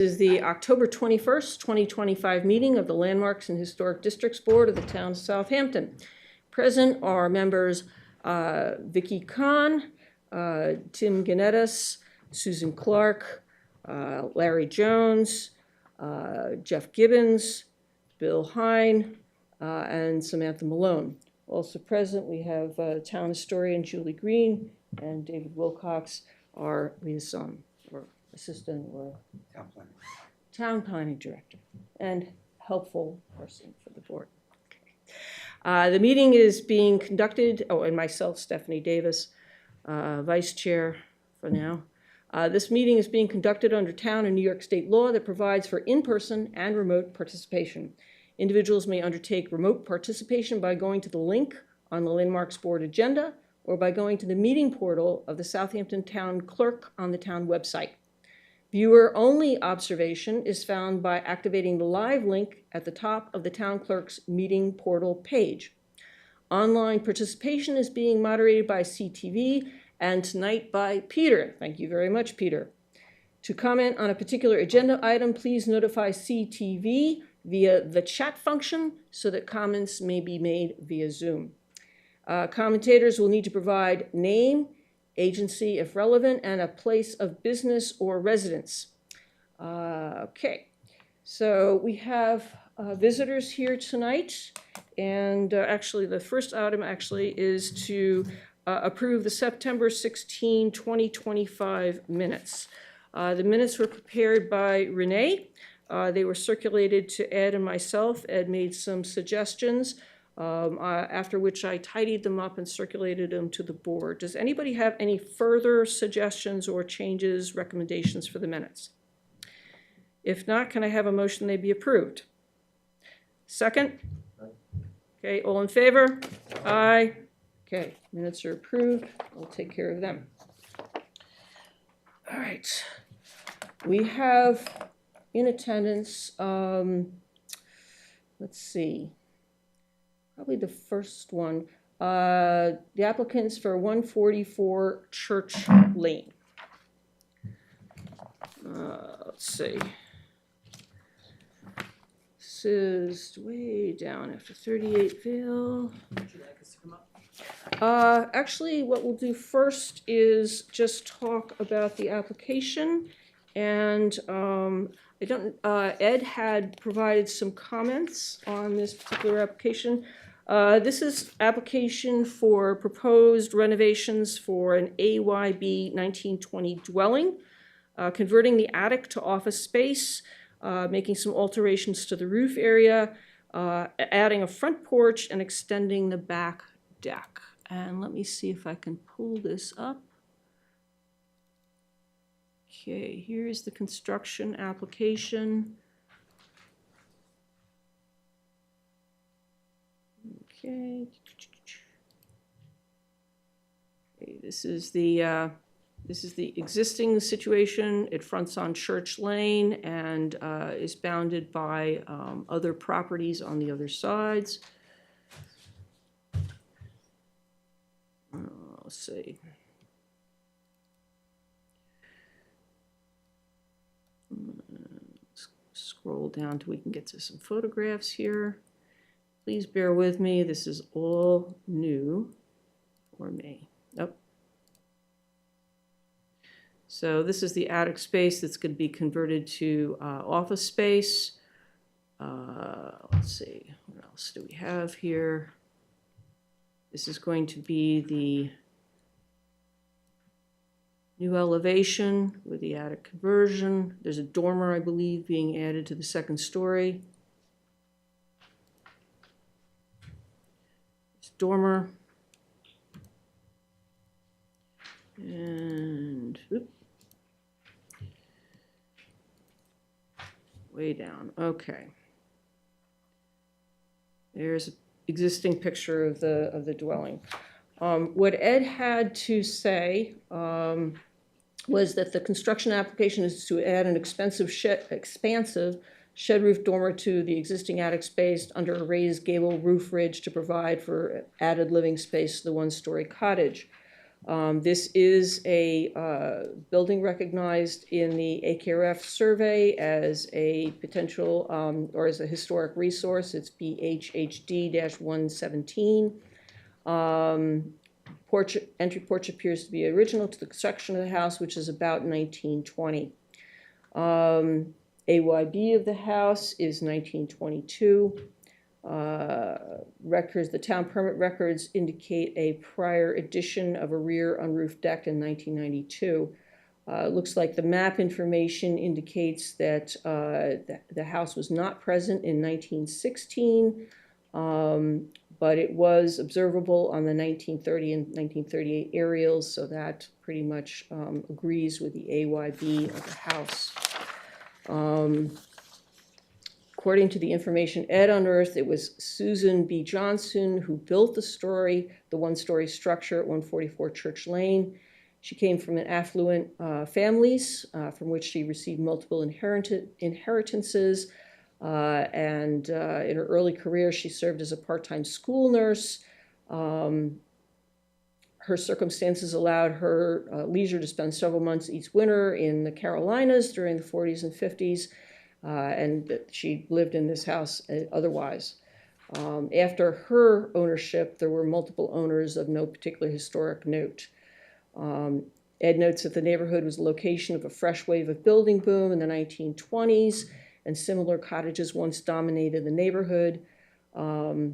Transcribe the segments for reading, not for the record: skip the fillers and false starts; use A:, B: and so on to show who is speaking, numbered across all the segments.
A: This is the October 21st, 2025 meeting of the Landmarks and Historic Districts Board of the Town of Southampton. Present are members Vicky Kahn, Tim Ganettis, Susan Clark, Larry Jones, Jeff Gibbons, Bill Hine, and Samantha Malone. Also present, we have town historian Julie Green and David Wilcox, our liaison or assistant or town planning director and helpful person for the board. Okay. The meeting is being conducted, and myself, Stephanie Davis, vice chair for now. This meeting is being conducted under town and New York state law that provides for in-person and remote participation. Individuals may undertake remote participation by going to the link on the Landmarks Board agenda or by going to the meeting portal of the Southampton Town Clerk on the town website. Viewer-only observation is found by activating the live link at the top of the town clerk's meeting portal page. Online participation is being moderated by CTV and tonight by Peter. Thank you very much, Peter. To comment on a particular agenda item, please notify CTV via the chat function so that comments may be made via Zoom. Commentators will need to provide name, agency if relevant, and a place of business or residence. Okay, so we have visitors here tonight, and actually the first item is to approve the September 16, 2025 minutes. The minutes were prepared by Renee. They were circulated to Ed and myself. Ed made some suggestions, after which I tidied them up and circulated them to the board. Does anybody have any further suggestions or changes, recommendations for the minutes? If not, can I have a motion they be approved? Second? Okay, all in favor? Aye. Okay, minutes are approved. I'll take care of them. All right. We have in attendance, let's see, probably the first one, the applicants for 144 Church Lane. Let's see. This is way down after 38 Vale. Would you like us to come up? Actually, what we'll do first is just talk about the application, and Ed had provided some comments on this particular application. This is application for proposed renovations for an AYB 1920 dwelling, converting the attic to office space, making some alterations to the roof area, adding a front porch, and extending the back deck. And let me see if I can pull this up. Okay, here's the construction application. Okay. This is the existing situation. It fronts on Church Lane and is bounded by other properties on the other sides. Let's see. Scroll down till we can get to some photographs here. Please bear with me. This is all new for me. Nope. So this is the attic space that's going to be converted to office space. Let's see, what else do we have here? This is going to be the new elevation with the attic conversion. There's a dormer, I believe, being added to the second story. It's dormer. And way down. Okay. There's an existing picture of the dwelling. What Ed had to say was that the construction application is to add an expansive shed roof dormer to the existing attic space under a raised gable roof ridge to provide for added living space to the one-story cottage. This is a building recognized in the AKRF survey as a potential or as a historic resource. It's BHHD-117. Entry porch appears to be original to the construction of the house, which is about 1920. AYB of the house is 1922. The town permit records indicate a prior addition of a rear unroofed deck in 1992. Looks like the map information indicates that the house was not present in 1916, but it was observable on the 1930 and 1938 aerials, so that pretty much agrees with the AYB of the house. According to the information Ed unearthed, it was Susan B. Johnson who built the one-story structure at 144 Church Lane. She came from an affluent families from which she received multiple inheritances. And in her early career, she served as a part-time school nurse. Her circumstances allowed her leisure to spend several months each winter in the Carolinas during the 40s and 50s. And she lived in this house otherwise. After her ownership, there were multiple owners of no particular historic note. Ed notes that the neighborhood was the location of a fresh wave of building boom in the 1920s, and similar cottages once dominated the neighborhood. The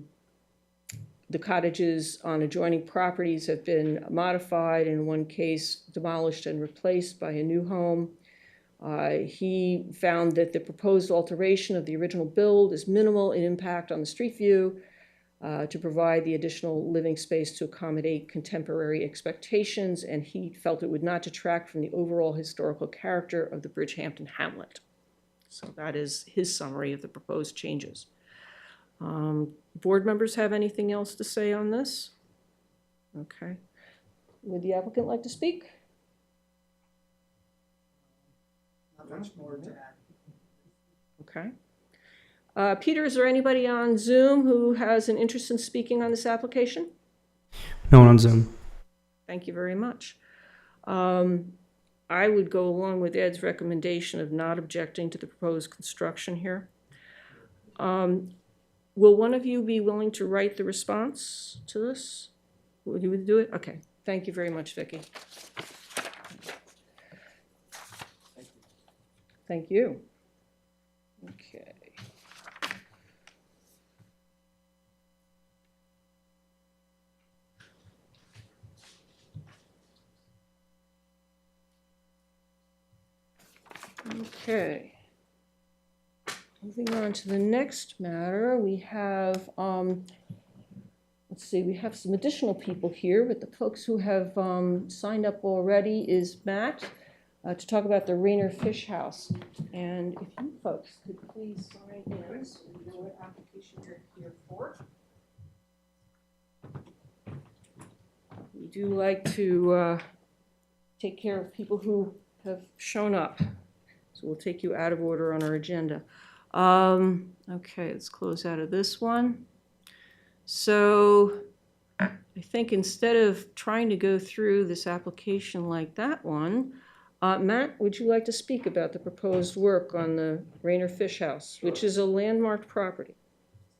A: cottages on adjoining properties have been modified, in one case demolished and replaced by a new home. He found that the proposed alteration of the original build is minimal in impact on the street view to provide the additional living space to accommodate contemporary expectations, and he felt it would not detract from the overall historical character of the Bridgehampton hamlet. So that is his summary of the proposed changes. Board members have anything else to say on this? Okay. Would the applicant like to speak?
B: Not much more to add.
A: Okay. Peter, is there anybody on Zoom who has an interest in speaking on this application?
C: No one on Zoom.
A: Thank you very much. I would go along with Ed's recommendation of not objecting to the proposed construction here. Will one of you be willing to write the response to this? Would you do it? Okay. Thank you very much, Vicki. Thank you. Okay. Okay. Moving on to the next matter, we have, let's see, we have some additional people here, but the folks who have signed up already is Matt to talk about the Rainer Fish House. And if you folks could please sign in, so we know what application you're here for. We do like to take care of people who have shown up. So we'll take you out of order on our agenda. Okay, let's close out of this one. So I think instead of trying to go through this application like that one, Matt, would you like to speak about the proposed work on the Rainer Fish House, which is a landmarked property?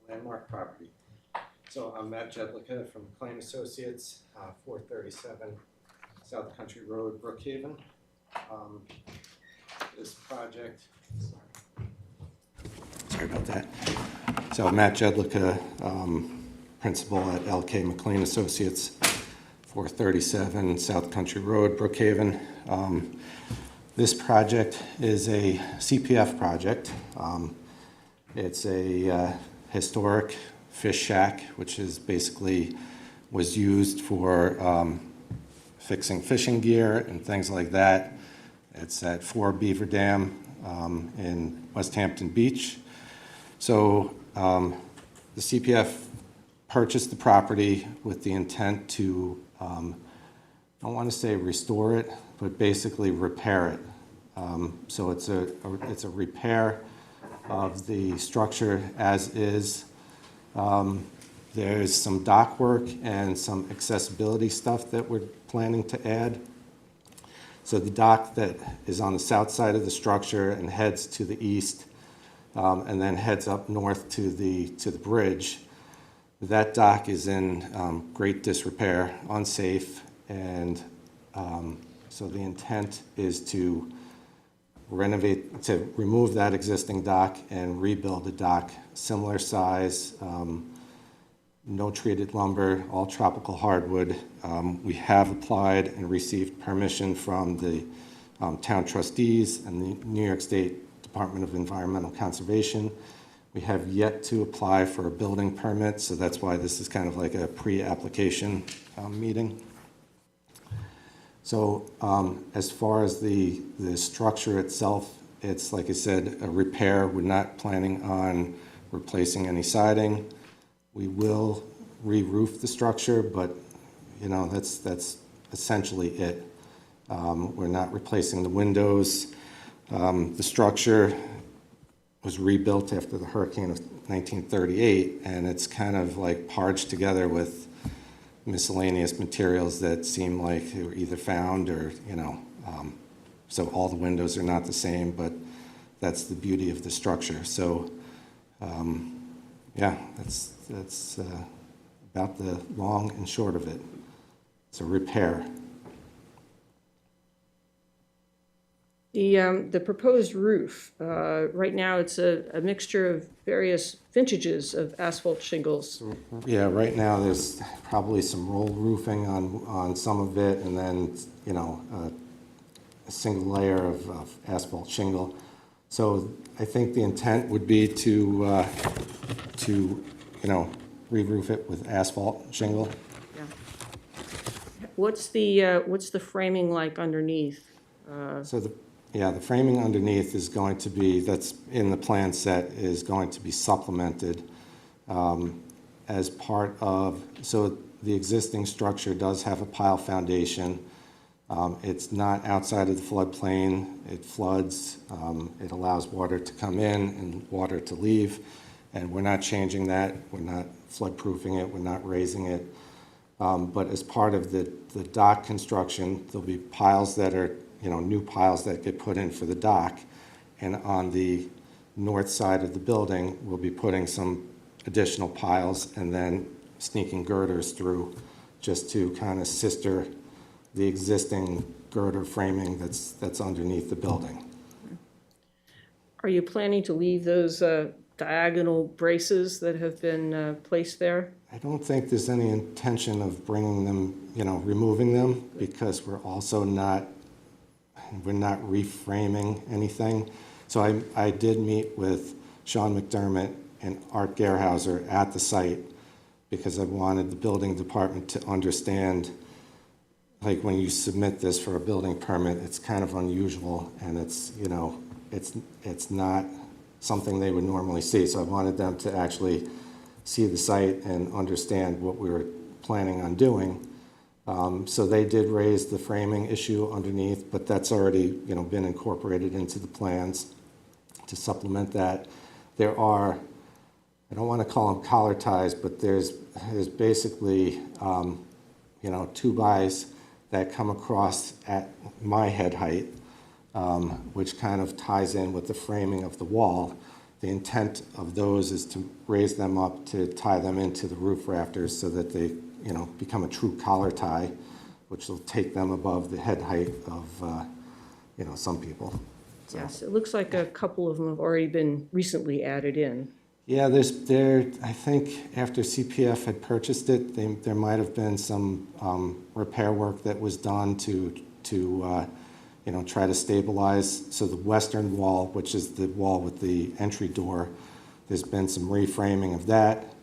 B: Landmark property. So I'm Matt Jedlicka from McLean Associates, 437 South Country Road, Brookhaven. This project, sorry about that. So Matt Jedlicka, principal at LK McLean Associates, 437 South Country Road, Brookhaven. This project is a CPF project. It's a historic fish shack, which is basically was used for fixing fishing gear and things like that. It's at 4 Beaver Dam in West Hampton Beach. So the CPF purchased the property with the intent to, I don't want to say restore it, but basically repair it. So it's a repair of the structure as is. The There's some dock work and some accessibility stuff that we're planning to add. So the dock that is on the south side of the structure and heads to the east, and then heads up north to the bridge, that dock is in great disrepair, unsafe, and so the intent is to remove that existing dock and rebuild a dock similar size, no treated lumber, all tropical hardwood. We have applied and received permission from the town trustees and the New York State Department of Environmental Conservation. We have yet to apply for a building permit, so that's why this is kind of like a pre-application meeting. So as far as the structure itself, it's, like I said, a repair. We're not planning on replacing any siding. We will re-roof the structure, but you know, that's essentially it. We're not replacing the windows. The structure was rebuilt after the hurricane of 1938, and it's kind of like parged together with miscellaneous materials that seem like they were either found or, you know, so all the windows are not the same, but that's the beauty of the structure. So, yeah, that's about the long and short of it. It's a repair.
A: The proposed roof, right now it's a mixture of various vintages of asphalt shingles.
B: Yeah, right now there's probably some roll roofing on some of it, and then, you know, a single layer of asphalt shingle. So I think the intent would be to you know, re-roof it with asphalt shingle.
A: Yeah. What's the framing like underneath?
B: So the framing underneath is going to be, that's in the plan set, is going to be supplemented as part of, so the existing structure does have a pile foundation. It's not outside of the floodplain. It floods. It allows water to come in and water to leave, and we're not changing that. We're not floodproofing it. We're not raising it. But as part of the dock construction, there'll be piles that are, you know, new piles that get put in for the dock, and on the north side of the building, we'll be putting some additional piles and then sneaking girders through just to kind of sister the existing girder framing that's underneath the building.
A: Are you planning to leave those diagonal braces that have been placed there?
B: I don't think there's any intention of bringing them, you know, removing them, because we're also not reframing anything. So I did meet with Sean McDermott and Art Gerhauser at the site, because I wanted the building department to understand, like, when you submit this for a building permit, it's kind of unusual, and it's, you know, it's not something they would normally see. So I wanted them to actually see the site and understand what we were planning on doing. So they did raise the framing issue underneath, but that's already, you know, been incorporated into the plans to supplement that. There are, I don't want to call them collar ties, but there's basically, you know, 2-bys that come across at my head height, which kind of ties in with the framing of the wall. The intent of those is to raise them up to tie them into the roof rafters so that they, you know, become a true collar tie, which will take them above the head height of, you know, some people. So.
A: Yes, it looks like a couple of them have already been recently added in.
B: Yeah, I think after CPF had purchased it, there might have been some repair work that was done to you know, try to stabilize. So the western wall, which is the wall with the entry door, there's been some reframing of that.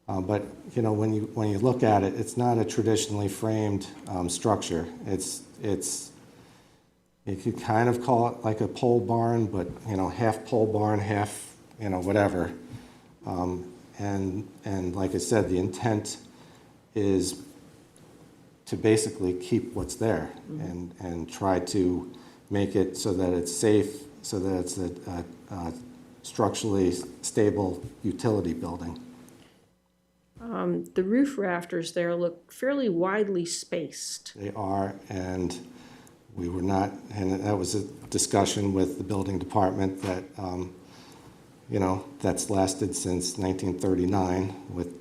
B: But you know, when you look at it, it's not a traditionally framed structure. You could kind of call it like a pole barn, but you know, half pole barn, half, you know, whatever. And like I said, the intent is to basically keep what's there, and try to make it so that it's safe, so that it's a structurally stable utility building.
A: The roof rafters there look fairly widely spaced.
B: They are, and we were not, and that was a discussion with the building department that, you know, that's lasted since 1939 with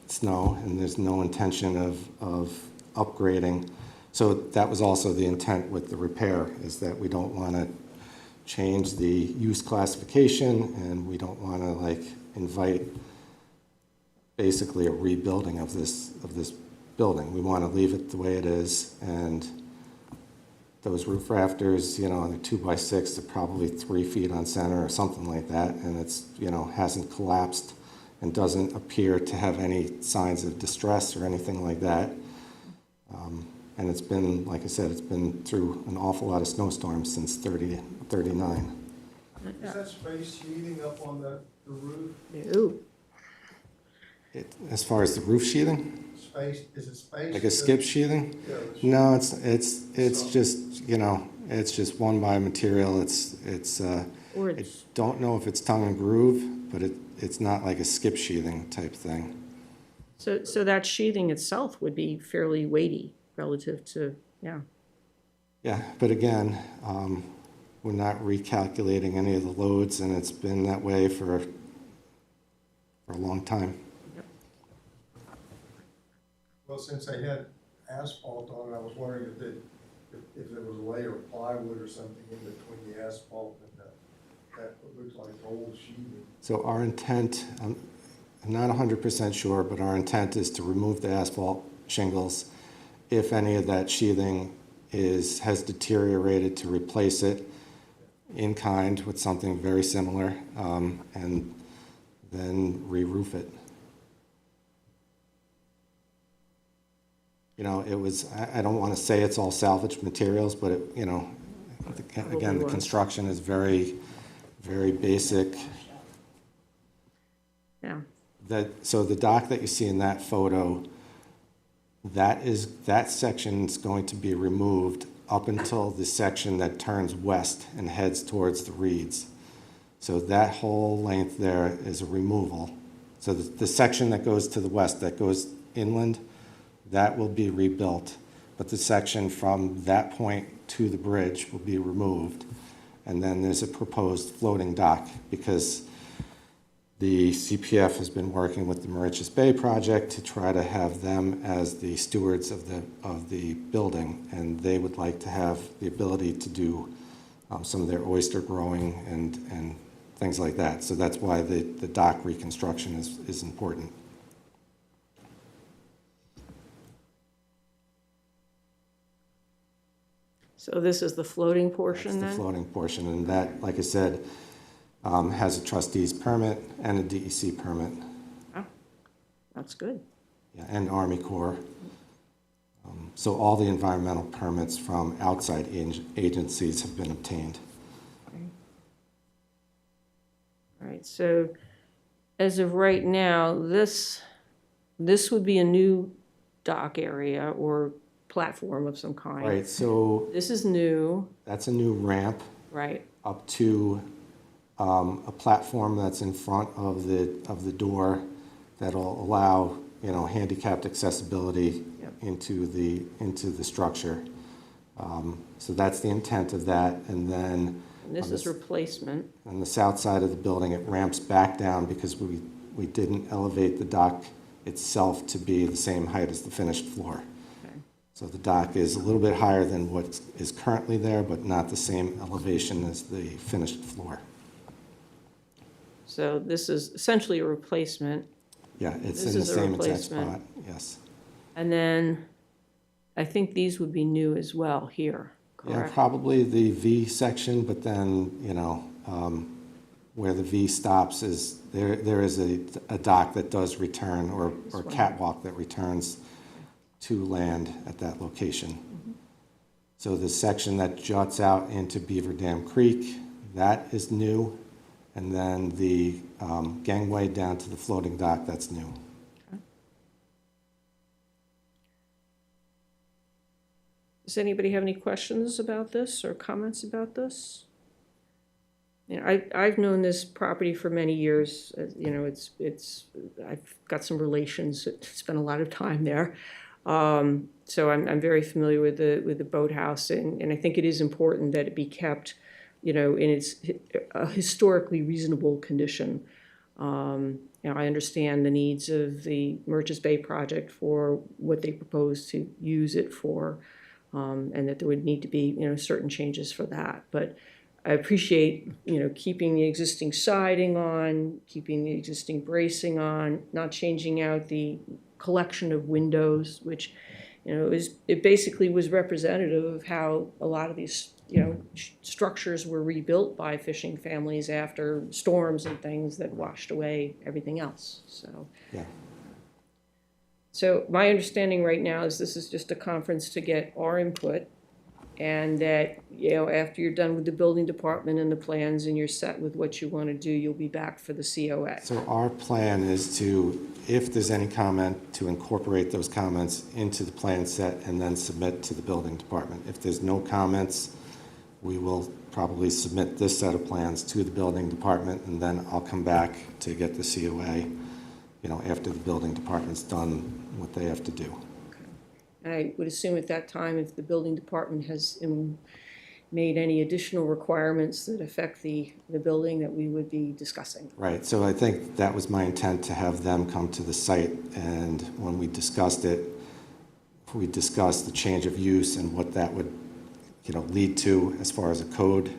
B: snow, and there's no intention of upgrading. So that was also the intent with the repair, is that we don't want to change the use classification, and we don't want to like invite basically a rebuilding of this building. We want to leave it the way it is, and those roof rafters, you know, they're 2x6, they're probably 3 feet on center or something like that, and it's, you know, hasn't collapsed and doesn't appear to have any signs of distress or anything like that. And it's been, like I said, it's been through an awful lot of snowstorms since 39.
D: Is that space sheathing up on the roof?
A: No.
B: As far as the roof sheathing,
D: Space, is it space?
B: like a skip sheathing?
D: Yeah,
B: No, it's just, you know, it's just one by material.
A: Or
B: I don't know if it's tongue and groove, but it's not like a skip sheathing type thing.
A: so that sheathing itself would be fairly weighty relative to, yeah.
B: Yeah, but again, we're not recalculating any of the loads, and it's been that way for a long time.
D: well, since they had asphalt on it, I was wondering if there was a layer of plywood or something in between the asphalt and that looks like old sheathing.
B: So our intent, I'm not 100% sure, but our intent is to remove the asphalt shingles. If any of that sheathing has deteriorated, to replace it in kind with something very similar, and then re-roof it. You know, it was, I don't want to say it's all salvaged materials, but it, you know, again, the construction is very, very basic.
A: Yeah.
B: So the dock that you see in that photo, that section's going to be removed up until the section that turns west and heads towards the reeds. So that whole length there is a removal. So the section that goes to the west, that goes inland, that will be rebuilt. But the section from that point to the bridge will be removed. And then there's a proposed floating dock, because the CPF has been working with the Mauritius Bay project to try to have them as the stewards of the building, and they would like to have the ability to do some of their oyster growing and things like that. So that's why the dock reconstruction is important.
A: So this is the floating
B: That's
A: portion
B: the
A: then?
B: floating portion, and that, like I said, has a trustee's permit and a DEC permit.
A: Oh, that's good.
B: Yeah, and Army Corps. So all the environmental permits from outside agencies have been obtained.
A: Okay. All right, so as of right now, this would be a new dock area or platform of some kind.
B: Right, so
A: This is new,
B: that's a new ramp
A: right?
B: up to a platform that's in front of the door that'll allow, you know, handicapped accessibility
A: Yep.
B: into the structure. So that's the intent of that, and then
A: And this is replacement.
B: on the south side of the building, it ramps back down because we didn't elevate the dock itself to be the same height as the finished floor.
A: Okay.
B: So the dock is a little bit higher than what is currently there, but not the same elevation as the finished floor.
A: So this is essentially a replacement.
B: Yeah, it's
A: This
B: in the
A: is a
B: same exact
A: replacement.
B: spot, yes.
A: And then I think these would be new as well here,
B: Yeah,
A: correct?
B: probably the V section, but then, you know, where the V stops is, there is a dock that does return, or
A: one.
B: catwalk that returns to land at that location. So the section that juts out into Beaver Dam Creek, that is new. And then the gangway down to the floating dock, that's new.
A: Does anybody have any questions about this or comments about this? You know, I've known this property for many years. You know, I've got some relations that spent a lot of time there. So I'm very familiar with the boathouse, and I think it is important that it be kept, you know, in its historically reasonable condition. You know, I understand the needs of the Merchants Bay project for what they propose to use it for, and that there would need to be, you know, certain changes for that. But I appreciate, you know, keeping the existing siding on, keeping the existing bracing on, not changing out the collection of windows, which, you know, it basically was representative of how a lot of these, you know, structures were rebuilt by fishing families after storms and things that washed away everything else. So,
B: Yeah.
A: so my understanding right now is this is just a conference to get our input, and that, you know, after you're done with the building department and the plans and you're set with what you want to do, you'll be back for the COA.
B: So our plan is to, if there's any comment, to incorporate those comments into the plan set and then submit to the building department. If there's no comments, we will probably submit this set of plans to the building department, and then I'll come back to get the COA, you know, after the building department's done what they have to do.
A: I would assume at that time, if the building department has made any additional requirements that affect the building, that we would be discussing.
B: Right, so I think that was my intent, to have them come to the site, and when we discussed it, we discussed the change of use and what that would, you know, lead to as far as a code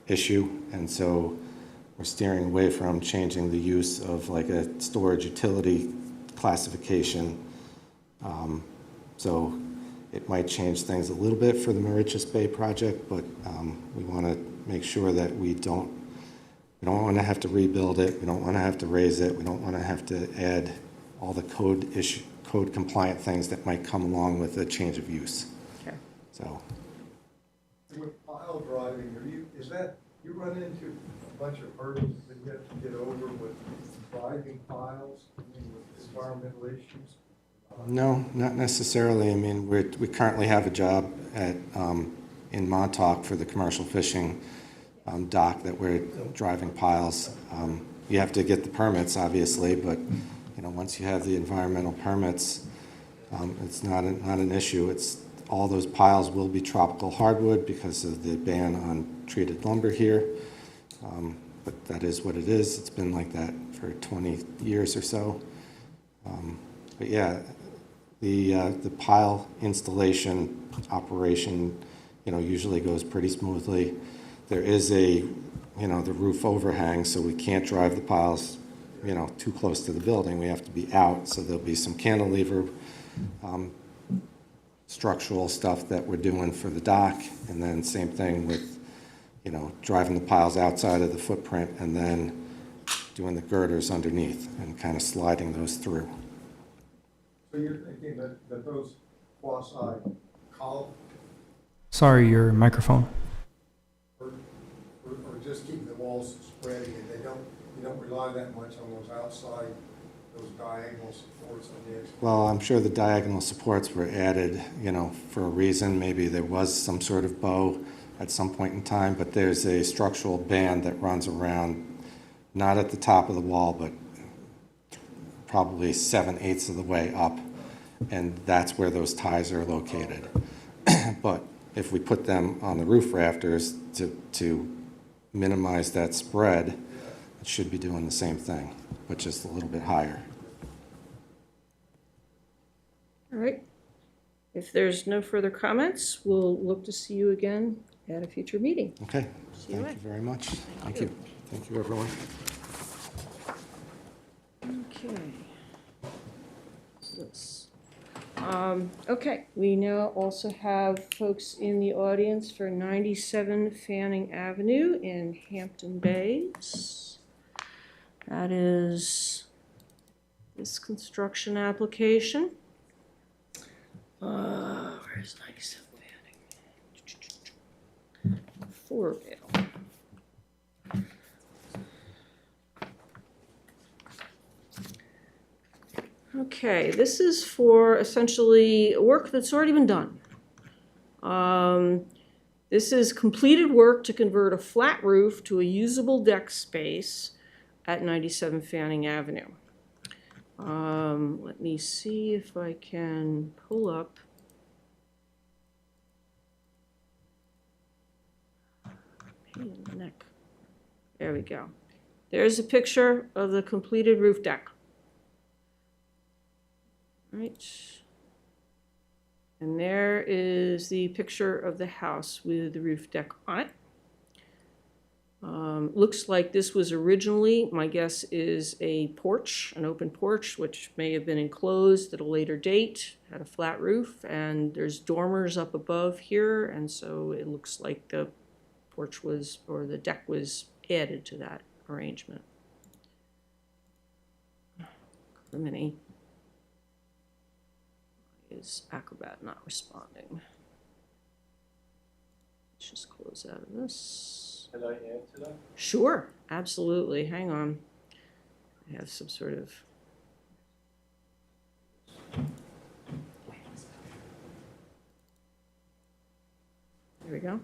B: issue. And so we're steering away from changing the use of like a storage utility classification. So it might change things a little bit for the Mauritius Bay project, but we want to make sure that we don't want to have to rebuild it. We don't want to have to raise it. We don't want to have to add all the code compliant things that might come along with a change of use.
A: Okay.
B: So.
D: With pile driving, you run into a bunch of hurdles that you have to get over with driving piles, I mean, with environmental issues?
B: No, not necessarily. I mean, we currently have a job at in Montauk for the commercial fishing dock that we're driving piles. You have to get the permits, obviously, but you know, once you have the environmental permits, it's not an issue. It's all those piles will be tropical hardwood because of the ban on treated lumber here. But that is what it is. It's been like that for 20 years or so. But yeah, the pile installation operation, you know, usually goes pretty smoothly. There is the roof overhang, so we can't drive the piles, you know, too close to the building. We have to be out, so there'll be some cantilever structural stuff that we're doing for the dock, and then same thing with, you know, driving the piles outside of the footprint and then doing the girders underneath and kind of sliding those through.
D: So you're thinking that those quasi-column,
C: Sorry, your microphone.
D: or just keep the walls spreading, and you don't rely that much on those outside, those diagonal supports on the edge?
B: Well, I'm sure the diagonal supports were added, you know, for a reason. Maybe there was some sort of bow at some point in time, but there's a structural band that runs around, not at the top of the wall, but probably 7/8 of the way up, and that's where those ties are located. But if we put them on the roof rafters to minimize that spread, it should be doing the same thing, but just a little bit higher.
A: All right. If there's no further comments, we'll look to see you again at a future meeting.
B: Okay,
A: See you
B: thank
A: later.
B: you very much. Thank you. Thank you, everyone.
A: Okay. So this. Okay, we now also have folks in the audience for 97 Fanning Avenue in Hampton Bays. That is this construction application. Where's 97 Fanning? Fourville. Okay, this is for essentially work that's already been done. This is completed work to convert a flat roof to a usable deck space at 97 Fanning Avenue. Let me see if I can pull up. Pain in the neck. There we go. There's a picture of the completed roof deck. Right. And there is the picture of the house with the roof deck on it. Looks like this was originally, my guess is a porch, an open porch, which may have been enclosed at a later date, had a flat roof, and there's dormers up above here, and so it looks like the porch was, or the deck was added to that arrangement. Criminy. Is Acrobat not responding? Let's just close out of this.
E: Can I add to that?
A: Sure, absolutely. Hang on. I have some sort of. There we go.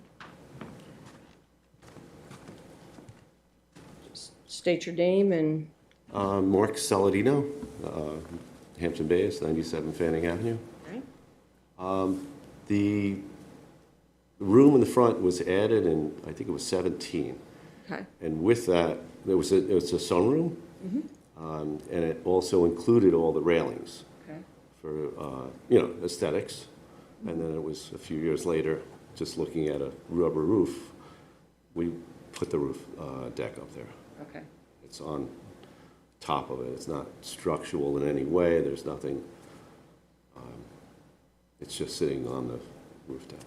A: Just state your name and.
E: Mark Saladino, Hampton Bays, 97 Fanning Avenue.
A: Right.
E: The room in the front was added in, I think it was 17.
A: Okay.
E: And with that, it was a sunroom. And it also included all the railings
A: Okay.
E: for, aesthetics. And then it was a few years later, just looking at a rubber roof, we put the roof deck up there.
A: Okay.
E: It's on top of it. It's not structural in any way. There's nothing. It's just sitting on the roof deck.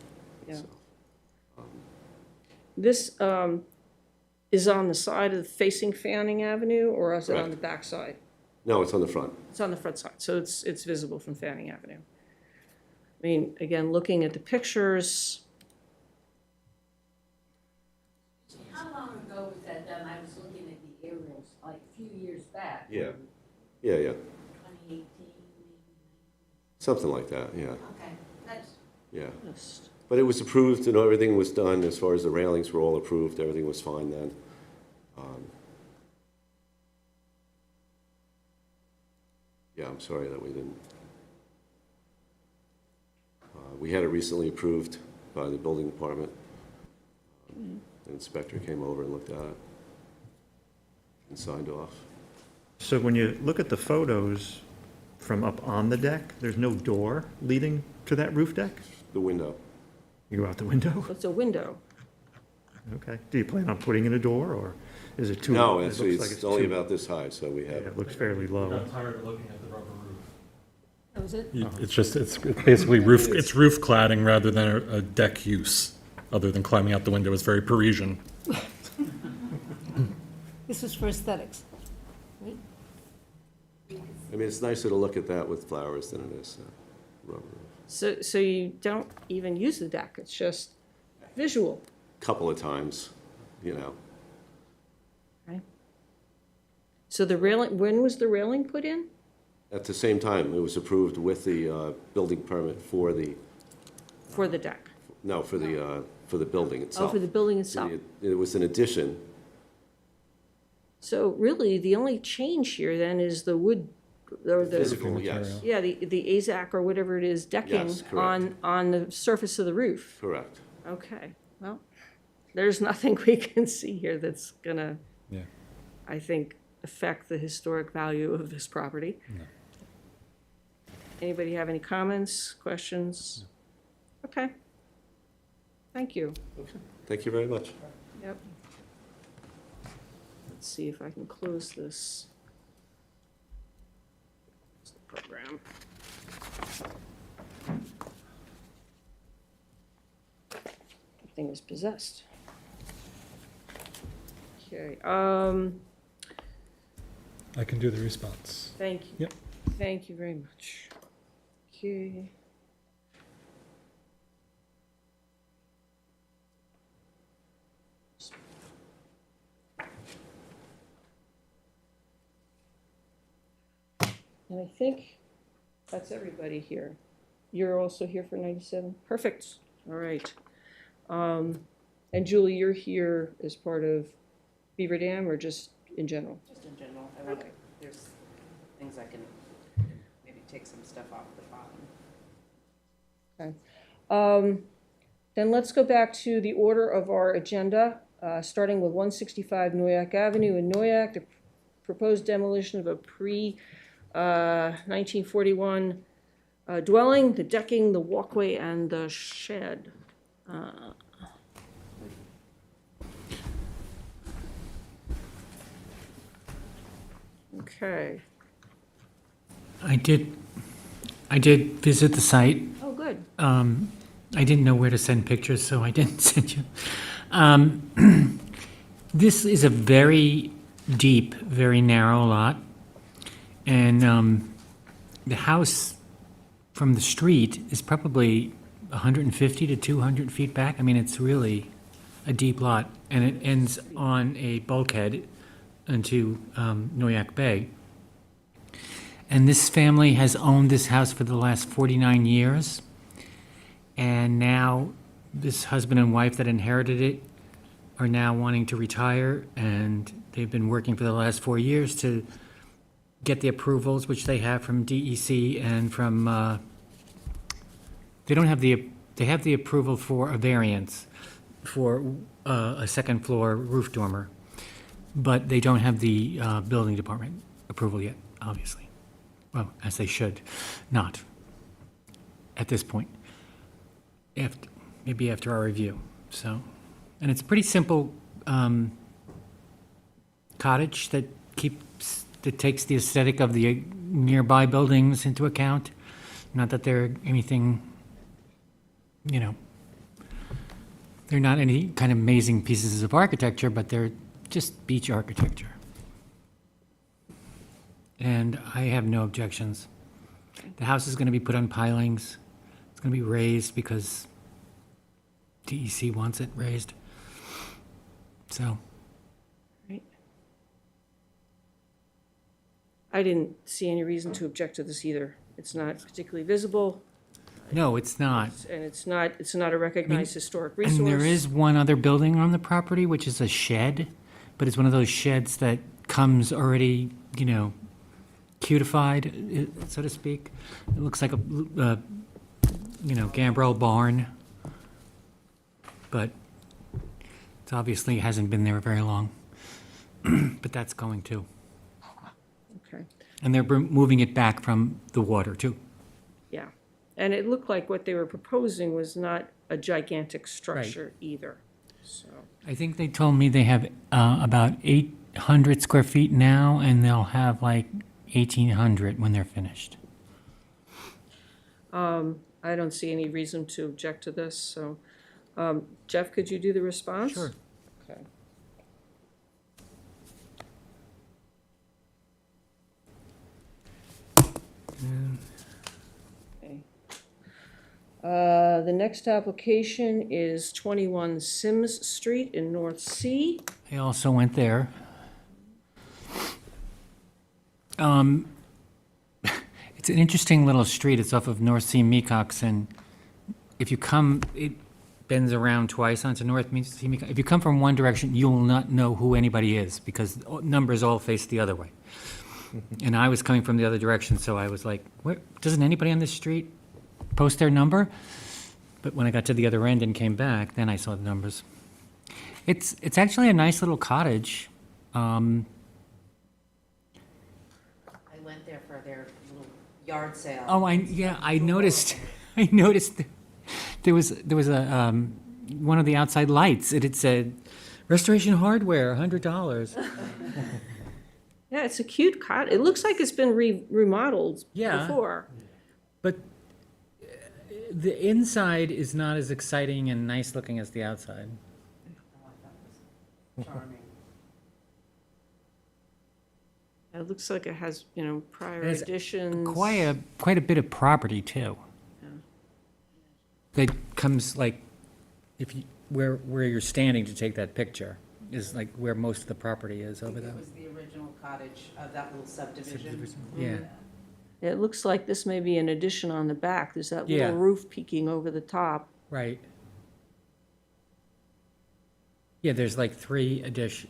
A: Yeah.
E: So,
A: This is on the side of facing Fanning Avenue, or is it on the
E: Correct.
A: back side?
E: no, it's on the front.
A: It's on the front side, so it's visible from Fanning Avenue. I mean, again, looking at the pictures,
F: How long ago was that done? I was looking at the aerials, like a few years back.
E: Yeah.
F: 2018, maybe.
E: Something like that. Yeah.
F: Okay, that's,
E: Yeah.
A: just-
E: But it was approved and everything was done as far as the railings were all approved. Everything was fine then. Yeah, I'm sorry that we didn't. We had it recently approved by the building department. The inspector came over and looked at it and signed off.
C: So when you look at the photos from up on the deck, there's no door leading to that roof deck?
E: The window.
C: You go out the window?
A: It's a window.
C: Okay. Do you plan on putting in a door, or is it too?
E: No,
C: it
E: actually,
C: looks like
E: it's only
C: too-
E: about this high, so we
C: Yeah,
E: have.
C: it looks fairly low.
G: I'm tired of looking at the rubber roof.
A: That was it?
G: It's just, it's basically roof, it's roof cladding rather than a deck use, other than climbing out the window. It's very Parisian.
H: This is for aesthetics.
E: I mean, it's nicer to look at that with flowers than it is rubber.
A: So you don't even use the deck, it's just visual,
E: Couple of times, you know.
A: right? So the railing, when was the railing put in?
E: At the same time, it was approved with the building permit for the,
A: For the deck?
E: no, for the building
A: Oh,
E: itself.
A: for the building itself.
E: It was an addition.
A: So really, the only change here then is the wood, or the,
E: Physical, yes,
A: yeah, the AZAC or whatever it is decking
E: Yes, correct.
A: on the surface of the roof.
E: correct.
A: Okay, well, there's nothing we can see here that's gonna,
G: Yeah.
A: I think, affect the historic value of this property.
G: No.
A: Anybody have any comments, questions? Okay. Thank you.
E: Thank you very much.
A: Yep. Let's see if I can close this. It's the program. The thing is possessed. Okay,
G: I can do the response.
A: thank you.
G: Yep.
A: Thank you very much. Okay. And I think that's everybody here. You're also here for 97? Perfect. All right. And Julie, you're here as part of Beaver Dam or just in general?
I: Just in general, there's things I can maybe take some stuff off the bottom.
A: Okay. Then let's go back to the order of our agenda, starting with 165 Noyak Avenue in Noyak, the proposed demolition of a pre-1941 dwelling, the decking, the walkway, and the shed. Okay.
J: I did visit the site.
A: Oh, good.
J: I didn't know where to send pictures, so I didn't send you. This is a very deep, very narrow lot. And the house from the street is probably 150 to 200 feet back. I mean, it's really a deep lot. And it ends on a bulkhead into Noyak Bay. And this family has owned this house for the last 49 years. And now this husband and wife that inherited it are now wanting to retire, and they've been working for the last 4 years to get the approvals, which they have from DEC and from, they have the approval for a variance for a second floor roof dormer, but they don't have the building department approval yet, obviously. Well, as they should not at this point. Maybe after our review, so. And it's a pretty simple cottage that takes the aesthetic of the nearby buildings into account. Not that they're anything, they're not any kind of amazing pieces of architecture, but they're just beach architecture. And I have no objections. The house is going to be put on pilings. It's going to be raised because DEC wants it raised. So.
A: Right. I didn't see any reason to object to this either. It's not particularly visible,
J: No, it's not.
A: and it's not a recognized historic resource.
J: And there is one other building on the property, which is a shed, but it's one of those sheds that comes already, cutified, so to speak. It looks like a, gambrel barn, but it obviously hasn't been there very long. But that's going too.
A: Okay,
J: And they're moving it back from the water too.
A: yeah. And it looked like what they were proposing was not a gigantic structure either, so.
J: I think they told me they have about 800 square feet now, and they'll have like 1,800 when they're finished.
A: I don't see any reason to object to this, so. Jeff, could you do the response?
J: Sure.
A: Okay. Okay. The next application is 21 Sims Street in North Sea.
J: I also went there. It's an interesting little street. It's off of North Sea Mecox, and if you come, it bends around twice onto North Sea Mecox. If you come from one direction, you will not know who anybody is because numbers all face the other way. And I was coming from the other direction, so I was like, doesn't anybody on this street post their number? But when I got to the other end and came back, then I saw the numbers. It's actually a nice little cottage.
I: I went there for their little yard sale.
J: Oh, I noticed. I noticed there was a one of the outside lights. It said, "Restoration Hardware, $100."
A: Yeah, it's a cute cottage. It looks like it's been remodeled
J: Yeah.
A: before.
J: But the inside is not as exciting and nice looking as the outside.
I: Charming.
A: It looks like it has, prior
J: It has
A: additions.
J: Quite a bit of property too.
A: Yeah.
J: That comes like, where you're standing to take that picture is like where most of the property is over there.
I: It was the original cottage of that little subdivision.
J: Yeah.
A: It looks like this may be an addition on the back. There's that
J: Yeah.
A: little roof peeking over the top.
J: Right. Yeah, there's like three there's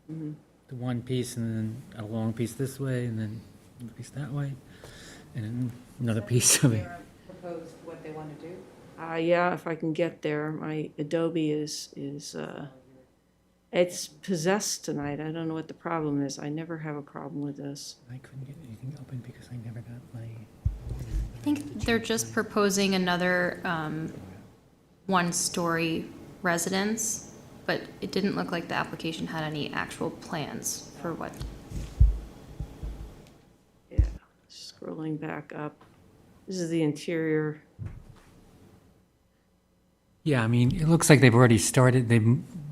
J: the one piece and then a long piece this way and then a piece that way and then another piece of it.
I: Proposed what they want to do?
A: Yeah, if I can get there. My Adobe it's possessed tonight. I don't know what the problem is. I never have a problem with this.
J: I couldn't get anything open because I never got my.
K: I think they're just proposing another one-story residence, but it didn't look like the application had any actual plans for what.
A: Yeah, scrolling back up. This is the interior.
J: Yeah, I mean, it looks like they've already started,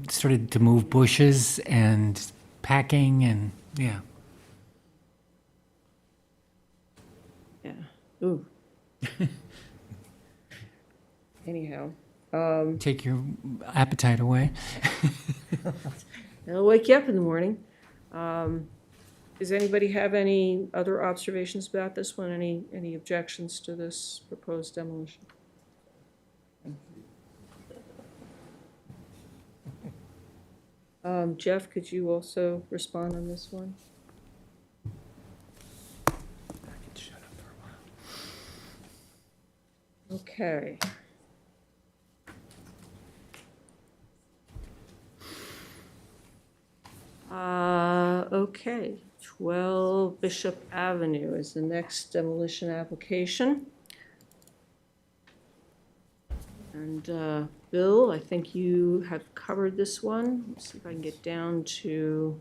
J: started to move bushes and packing and, yeah.
A: Yeah. Ooh. Anyhow,
J: Take your appetite away.
A: it'll wake you up in the morning. Does anybody have any other observations about this one? Any objections to this proposed demolition? Jeff, could you also respond on this one? Okay. Okay, 12 Bishop Avenue is the next demolition application. And Bill, I think you have covered this one. Let's see if I can get down to.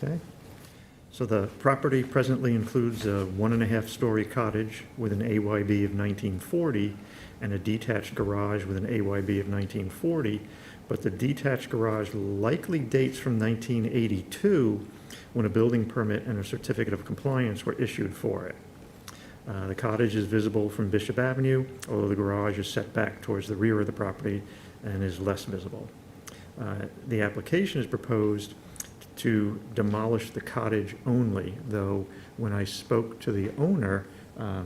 C: Okay. So the property presently includes a 1.5-story cottage with an AYB of 1940 and a detached garage with an AYB of 1940, but the detached garage likely dates from 1982 when a building permit and a certificate of compliance were issued for it. The cottage is visible from Bishop Avenue, although the garage is set back towards the rear of the property and is less visible. The application is proposed to demolish the cottage only, though when I spoke to the owner,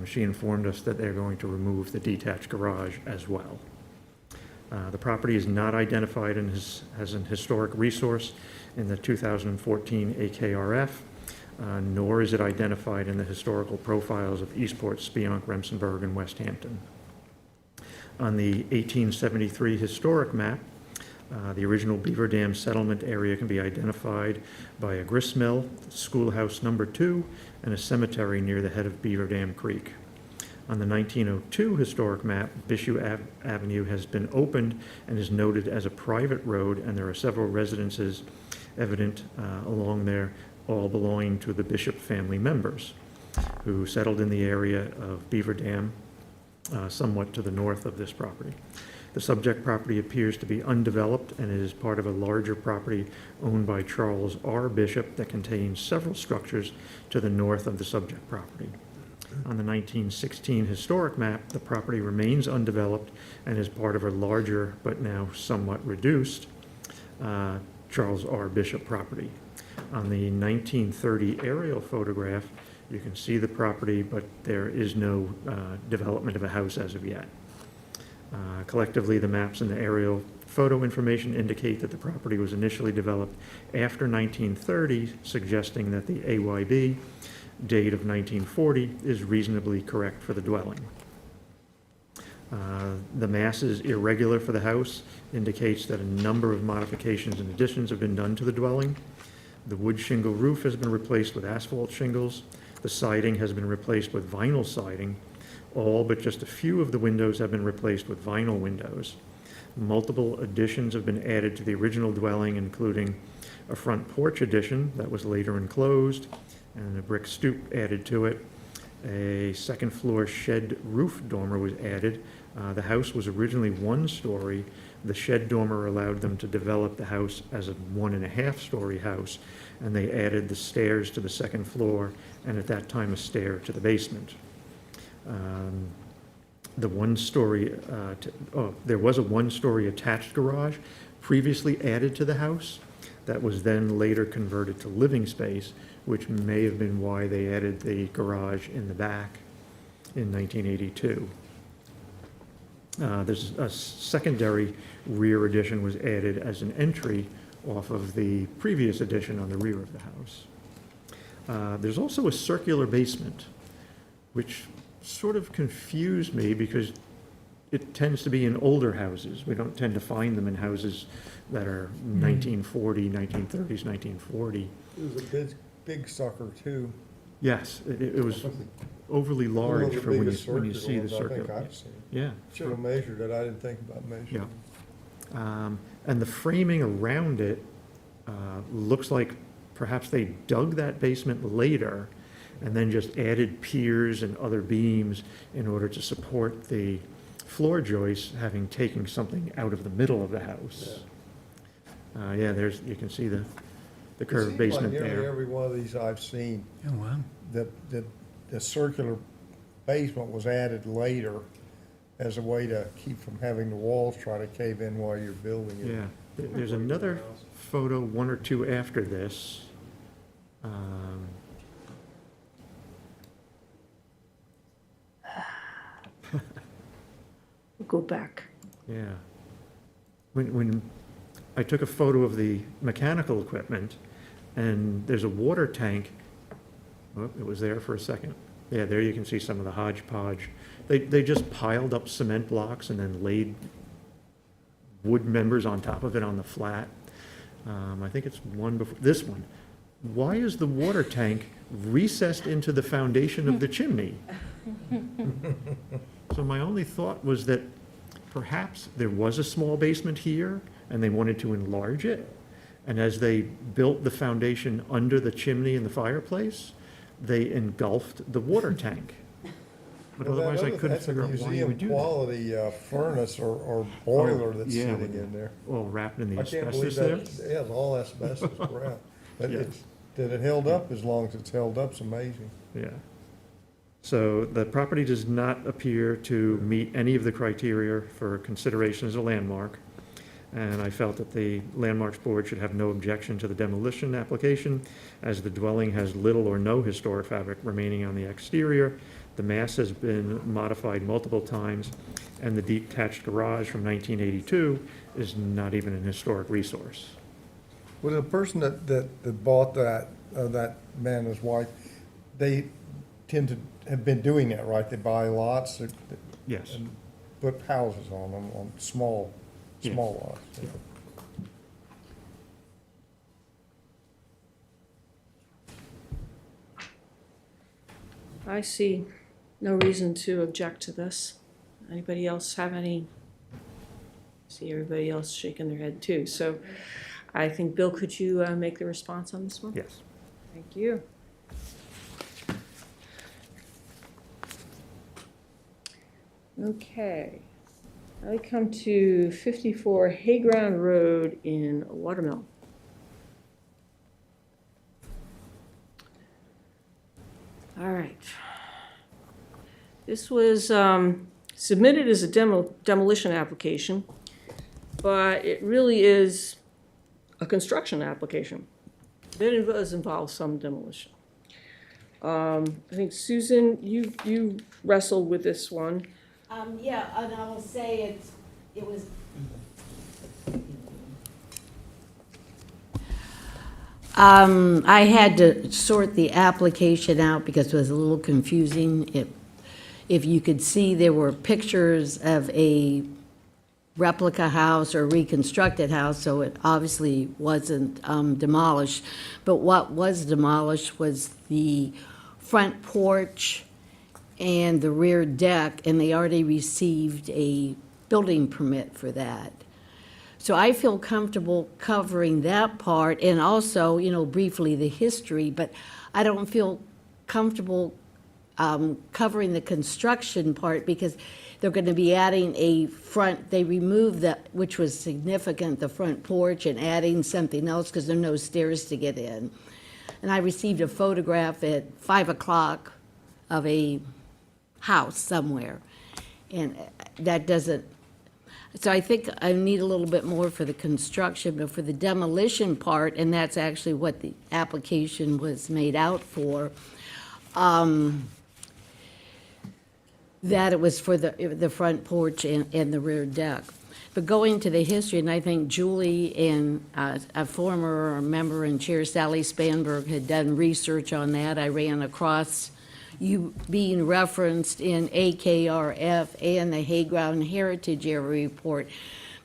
C: she informed us that they're going to remove the detached garage as well. The property is not identified as an historic resource in the 2014 AKRF, nor is it identified in the historical profiles of Eastport, Spionk, Remsenburg, and West Hampton. On the 1873 historic map, the original Beaver Dam settlement area can be identified by a grist mill, schoolhouse number 2, and a cemetery near the head of Beaver Dam Creek. On the 1902 historic map, Bishop Avenue has been opened and is noted as a private road, and there are several residences evident along there, all belonging to the Bishop family members, who settled in the area of Beaver Dam, somewhat to the north of this property. The subject property appears to be undeveloped and is part of a larger property owned by Charles R. Bishop that contains several structures to the north of the subject property. On the 1916 historic map, the property remains undeveloped and is part of a larger, but now somewhat reduced, Charles R. Bishop property. On the 1930 aerial photograph, you can see the property, but there is no development of a house as of yet. Collectively, the maps and the aerial photo information indicate that the property was initially developed after 1930, suggesting that the AYB date of 1940 is reasonably correct for the dwelling. The mass is irregular for the house, indicates that a number of modifications and additions have been done to the dwelling. The wood shingle roof has been replaced with asphalt shingles. The siding has been replaced with vinyl siding. All but just a few of the windows have been replaced with vinyl windows. Multiple additions have been added to the original dwelling, including a front porch addition that was later enclosed, and a brick stoop added to it. A second floor shed roof dormer was added. The house was originally 1 story. The shed dormer allowed them to develop the house as a 1.5-story house, and they added the stairs to the second floor, and at that time a stair to the basement. There was a 1-story attached garage previously added to the house. that was then later converted to living space, which may have been why they added the garage in the back in 1982. There's a secondary rear addition was added as an entry off of the previous addition on the rear of the house. There's also a circular basement, which sort of confused me because it tends to be in older houses. We don't tend to find them in houses that are 1940, 1930s, 1940.
D: It was a big sucker too.
C: Yes, it was overly
D: One
C: large
D: of the
C: for when
D: biggest
C: you see
D: circular
C: the
D: ones I think
C: circular.
D: I've seen.
C: Yeah.
D: Should have measured it, I didn't think about measuring.
C: Yeah. And the framing around it looks like perhaps they dug that basement later and then just added piers and other beams in order to support the floor joists, having taken something out of the middle of the house. Yeah, you can see the curved basement
D: It seems like nearly
C: there.
D: every one of these I've seen,
J: Oh, wow.
D: the circular basement was added later as a way to keep from having the walls try to cave in while you're building it.
C: Yeah, there's another photo, one or two after this.
A: We'll go back.
C: Yeah. When I took a photo of the mechanical equipment, and there's a water tank, oh, it was there for a second. Yeah, there you can see some of the hodgepodge. They just piled up cement blocks and then laid wood members on top of it on the flat. I think it's one before, this one. Why is the water tank recessed into the foundation of the chimney? So my only thought was that perhaps there was a small basement here and they wanted to enlarge it. And as they built the foundation under the chimney and the fireplace, they engulfed the water tank. But
D: Well, that
C: otherwise I
D: other-
C: couldn't figure out why you would
D: That's a
C: do that.
D: museum quality furnace or boiler that's
C: Yeah,
D: sitting
C: with-
D: in there.
C: All wrapped in the
D: I can't believe
C: asbestos
D: that,
C: there.
D: yeah, it's all asbestos crap. But
C: Yes.
D: that it held up as long as it's held up's amazing.
C: Yeah. So the property does not appear to meet any of the criteria for consideration as a landmark. And I felt that the Landmarks Board should have no objection to the demolition application, as the dwelling has little or no historic fabric remaining on the exterior. The mass has been modified multiple times, and the detached garage from 1982 is not even an historic resource.
D: Well, the person that bought that man and his wife, they tend to have been doing that, right? They buy lots
C: Yes.
D: and put houses on them, on small
C: Yes.
D: lots.
C: Yeah.
A: I see no reason to object to this. Anybody else have any? See everybody else shaking their head too. So I think, Bill, could you make the response on this one?
C: Yes.
A: Thank you. Okay. I come to 54 Hayground Road in Watermill. All right. This was submitted as a demolition application, but it really is a construction application. It does involve some demolition. I think, Susan, you wrestled with this one.
F: Yeah, and I will say it was. I had to sort the application out because it was a little confusing. If you could see, there were pictures of a replica house or reconstructed house, so it obviously wasn't demolished. But what was demolished was the front porch and the rear deck, and they already received a building permit for that. So I feel comfortable covering that part, and also, briefly the history, but I don't feel comfortable covering the construction part because they're going to be adding a front, they removed that, which was significant, the front porch, and adding something else because there are no stairs to get in. And I received a photograph at 5 o'clock of a house somewhere, and that doesn't, So I think I need a little bit more for the construction, but for the demolition part, and that's actually what the application was made out for, that it was for the front porch and the rear deck. But going to the history, and I think Julie and a former member and Chair Sally Spanberg had done research on that. I ran across you being referenced in AKRF and the Hayground Heritage Area Report,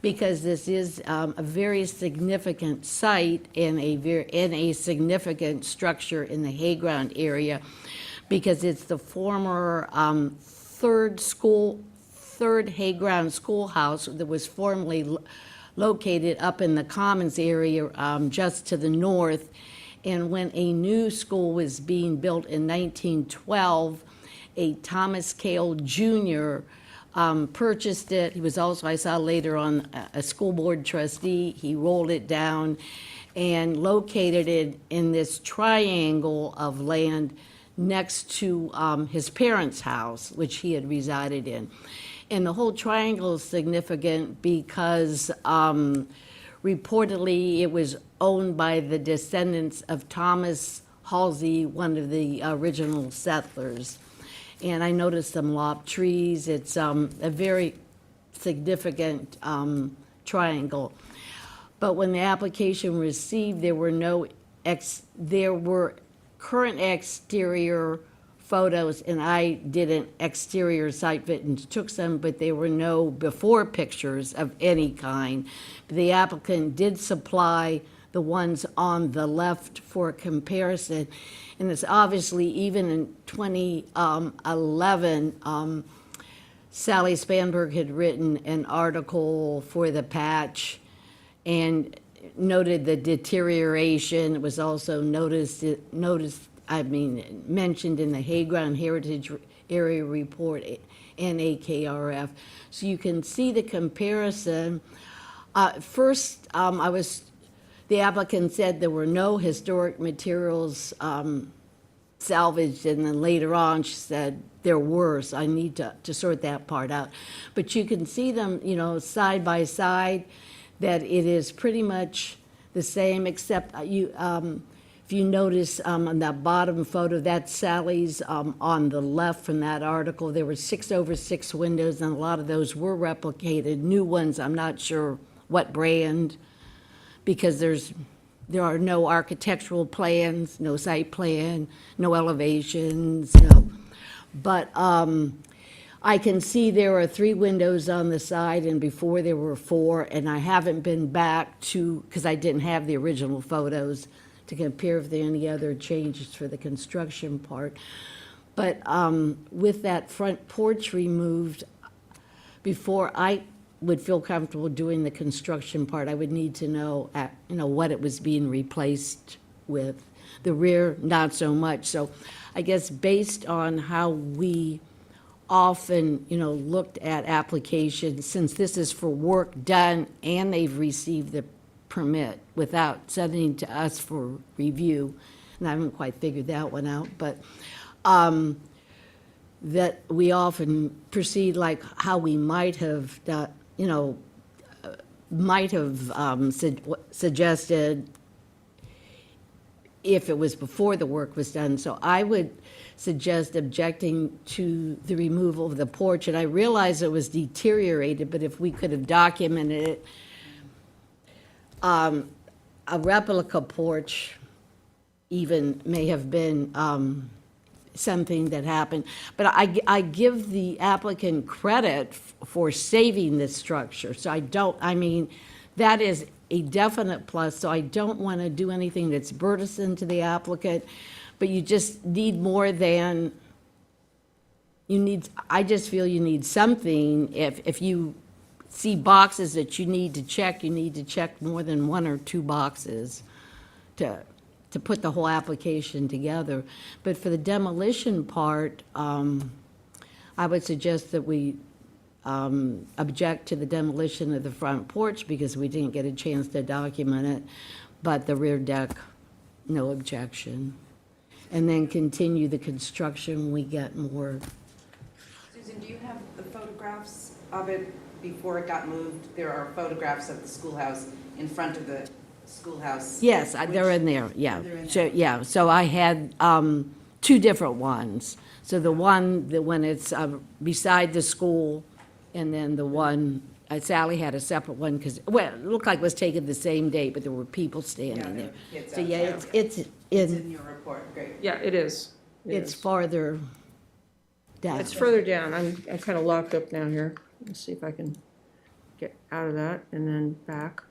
F: because this is a very significant site and a significant structure in the Hayground area, because it's the former third Hayground schoolhouse that was formerly located up in the Commons area just to the north. And when a new school was being built in 1912, a Thomas Cale Jr. Purchased it. He was also, I saw later on, a school board trustee. He rolled it down and located it in this triangle of land next to his parents' house, which he had resided in. And the whole triangle is significant because reportedly it was owned by the descendants of Thomas Halsey, one of the original settlers. And I noticed some lopped trees. It's a very significant triangle. But when the application was received, there were current exterior photos, and I did an exterior site visit and took some, but there were no before pictures of any kind. The applicant did supply the ones on the left for comparison, and it's obviously, even in 2011, Sally Spanberg had written an article for the Patch and noted the deterioration. It was also mentioned in the Hayground Heritage Area Report and AKRF. So you can see the comparison. First, the applicant said there were no historic materials salvaged, and then later on she said there were, so I need to sort that part out. But you can see them, side by side, that it is pretty much the same, except if you notice on that bottom photo, that's Sally's on the left from that article. There were 6/6 windows, and a lot of those were replicated. New ones, I'm not sure what brand, because there are no architectural plans, no site plan, no elevations, no. But I can see there are 3 windows on the side, and before there were 4, and I haven't been back to, because I didn't have the original photos, to compare if there are any other changes for the construction part. But with that front porch removed, before I would feel comfortable doing the construction part, I would need to know, what it was being replaced with. The rear, not so much. So I guess based on how we often, looked at applications, since this is for work done and they've received the permit without sending to us for review, and I haven't quite figured that one out, but that we often proceed like how we might have suggested if it was before the work was done. So I would suggest objecting to the removal of the porch, and I realize it was deteriorated, but if we could have documented it, a replica porch even may have been something that happened. But I give the applicant credit for saving this structure. So that is a definite plus. So I don't want to do anything that's burdensome to the applicant, but you just need more than, I just feel you need something. If you see boxes that you need to check more than 1 or 2 boxes to put the whole application together. But for the demolition part, I would suggest that we object to the demolition of the front porch because we didn't get a chance to document it, but the rear deck, no objection. And then continue the construction when we get more.
I: Susan, do you have the photographs of it before it got moved, there are photographs of the schoolhouse in front of the schoolhouse.
F: Yes, they're
I: which-
F: in there, yeah.
I: They're in
F: So,
I: there.
F: yeah, so I had two different ones. So the one, that when it's beside the school, and then the one, Sally had a separate one, because, well, it looked like it was taken the same day, but there were people
I: Yeah,
F: standing
I: there
F: there.
I: were kids
F: So, yeah,
I: outside.
F: it's
I: It's
F: in,
I: in your report, great.
A: Yeah, it is. It
F: it's
A: is.
F: farther down.
A: It's further down. I'm kind of locked up now here. Let's see if I can get out of that and then back.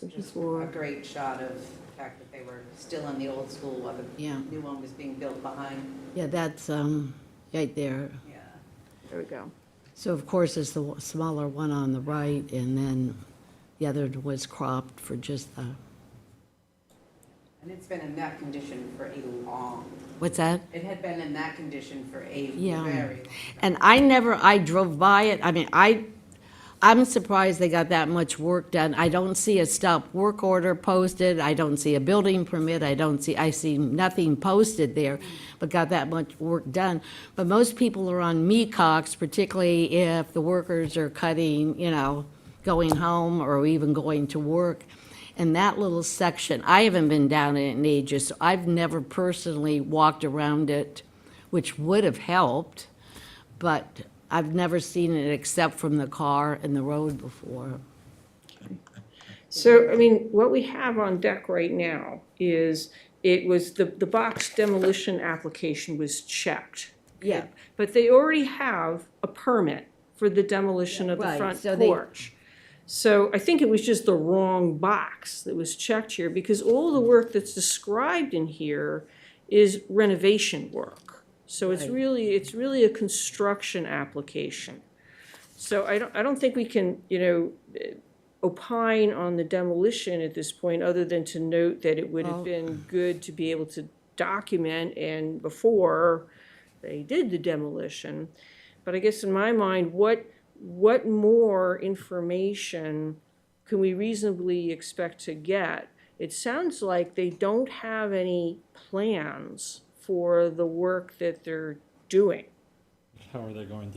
I: Just
A: 54.
I: a great shot of the fact that they were still in the old school while the
F: Yeah.
I: new one was being built behind.
F: Yeah, that's right there.
I: Yeah.
A: There we go.
F: So of course, it's the smaller one on the right, and then the other was cropped for just the,
I: And it's been in that condition for a long,
F: what's that?
I: it had been in that condition for a
F: Yeah.
I: very,
F: And I drove by it, I mean, I'm surprised they got that much work done. I don't see a stop work order posted, I don't see a building permit, I see nothing posted there, but got that much work done. But most people are on mecox, particularly if the workers are cutting, going home or even going to work. And that little section, I haven't been down it in ages, so I've never personally walked around it, which would have helped, but I've never seen it except from the car and the road before.
A: So, I mean, what we have on deck right now is, it was, the box demolition application was checked.
F: Yeah.
A: But they already have a permit for the demolition of the
F: Right,
A: front
F: so they-
A: porch. So I think it was just the wrong box that was checked here, because all the work that's described in here is renovation work. So it's
F: Right.
A: really a construction application. So I don't think we can, opine on the demolition at this point, other than to note that it would have
F: Well-
A: been good to be able to document and before they did the demolition. But I guess in my mind, what more information can we reasonably expect to get? It sounds like they don't have any plans for the work that they're doing.
G: How are they going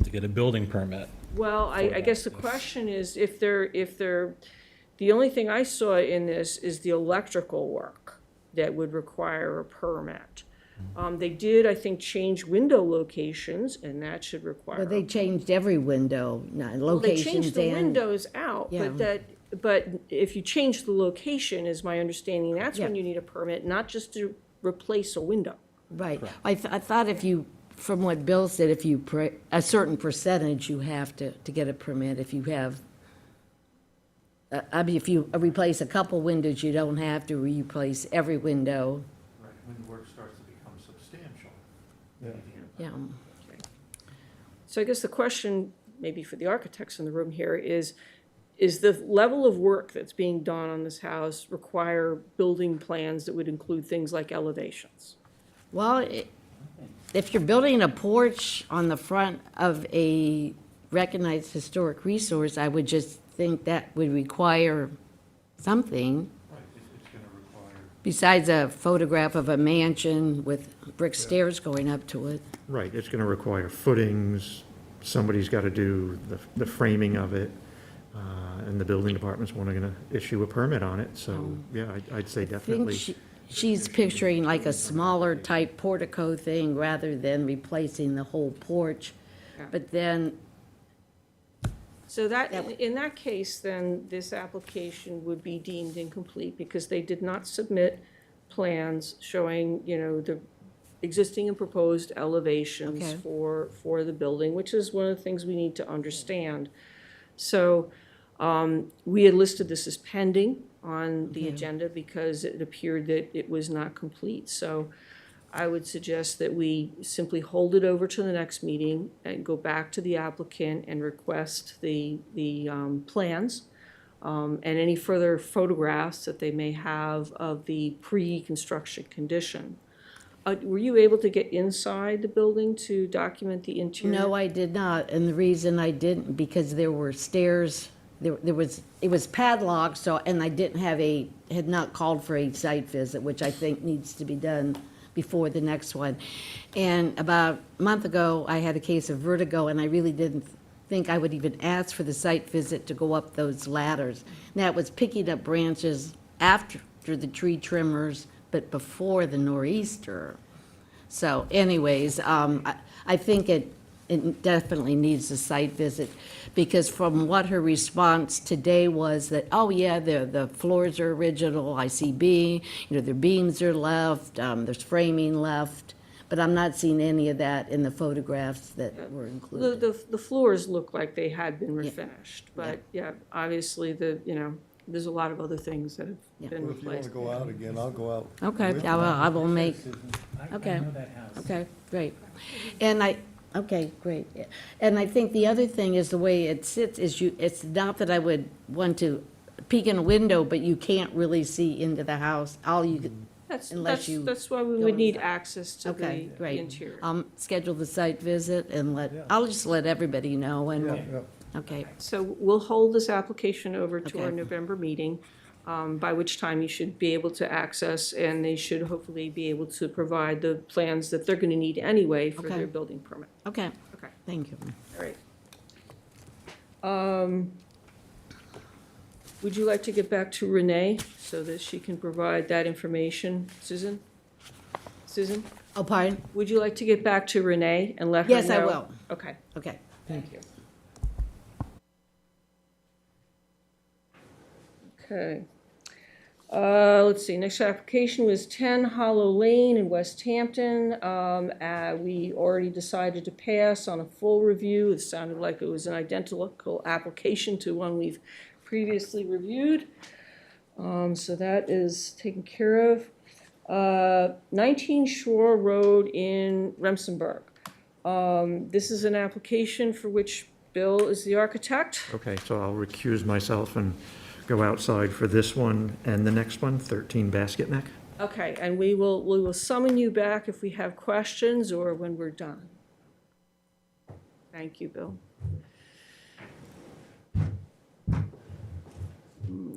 G: to get a building permit?
A: Well, I
G: that,
A: guess the
G: yes.
A: question is, if they're, the only thing I saw in this is the electrical work that would require a permit. They did, I think, change window locations, and that should require.
F: But they changed every window,
A: Well, they
F: locations
A: changed the
F: and,
A: windows out,
F: Yeah.
A: but if you change the location, is my understanding, that's when
F: Yeah.
A: you need a permit, not just to replace a window.
F: right. I thought if you, from what Bill said, if you, a certain percentage, you have to get a permit. If you have, if you replace a couple windows, you don't have to replace every window.
C: Right, when the work starts to become substantial.
F: Yeah.
A: So I guess the question, maybe for the architects in the room here, is the level of work that's being done on this house require building plans that would include things like elevations?
F: Well, if you're building a porch on the front of a recognized historic resource, I would just think that would require something
C: Right, it's gonna require.
F: besides a photograph of a mansion with brick stairs going up to it.
C: Right, it's gonna require footings, somebody's gotta do the framing of it, and the building department's gonna issue a permit on it, so, yeah, I'd say
F: I think
C: definitely.
F: she's picturing like a smaller type portico thing rather than replacing the whole porch.
A: Yeah.
F: But then,
A: So that, in that case, then this application would be deemed incomplete because they did not submit plans showing, the existing and proposed elevations
F: Okay.
A: for the building, which is one of the things we need to understand. So we had listed this as pending on the agenda because it appeared that it was not complete. So I would suggest that we simply hold it over to the next meeting and go back to the applicant and request the plans and any further photographs that they may have of the pre-construction condition. Were you able to get inside the building to document the interior?
F: no, I did not, and the reason I didn't, because there were stairs, it was padlocked, so, and I didn't have had not called for a site visit, which I think needs to be done before the next one. And about a month ago, I had a case of vertigo, and I really didn't think I would even ask for the site visit to go up those ladders. And that was picking up branches after the tree trimmers, but before the nor'easter. So anyways, I think it definitely needs a site visit, because from what her response today was that, oh yeah, the floors are original, ICB, their beams are left, there's framing left, but I'm not seeing any of that in the photographs that were included.
A: The floors look like they had been refinished, but yeah, obviously there's a lot of other things that have been
D: Well, if you want
A: replaced.
D: to go out again, I'll go out.
F: Okay,
D: with
F: I will make,
J: I
F: okay.
J: know that house.
F: Okay, great. Okay, great. And I think the other thing is the way it sits is it's not that I would want to peek in a window, but you can't really see into the house. Unless you
A: That's why we
F: go
A: would need
F: inside.
A: access to
F: Okay,
A: the
F: great.
A: interior.
F: Schedule the site visit and I'll just let everybody know and,
D: Yeah.
F: okay,
A: So we'll hold this application over to our
F: Okay.
A: November meeting, by which time you should be able to access, and they should hopefully be able to provide the plans that they're gonna need anyway for
F: Okay.
A: their building permit.
F: okay,
A: Okay,
F: thank you.
A: all right. Would you like to get back to Renee so that she can provide that information? Susan? Susan,
F: Oh, pardon?
A: would you like to get back to Renee and let her know?
F: Yes, I will.
A: Okay,
F: Okay.
A: thank you. Okay. Let's see, next application was 10 Hollow Lane in West Hampton. We already decided to pass on a full review. It sounded like it was an identical application to one we've previously reviewed. So that is taken care of. 19 Shore Road in Remsenburg. This is an application for which Bill is the architect.
C: Okay, so I'll recuse myself and go outside for this one and the next one, 13 Basket Neck.
A: Okay, and we will summon you back if we have questions or when we're done. Thank you, Bill.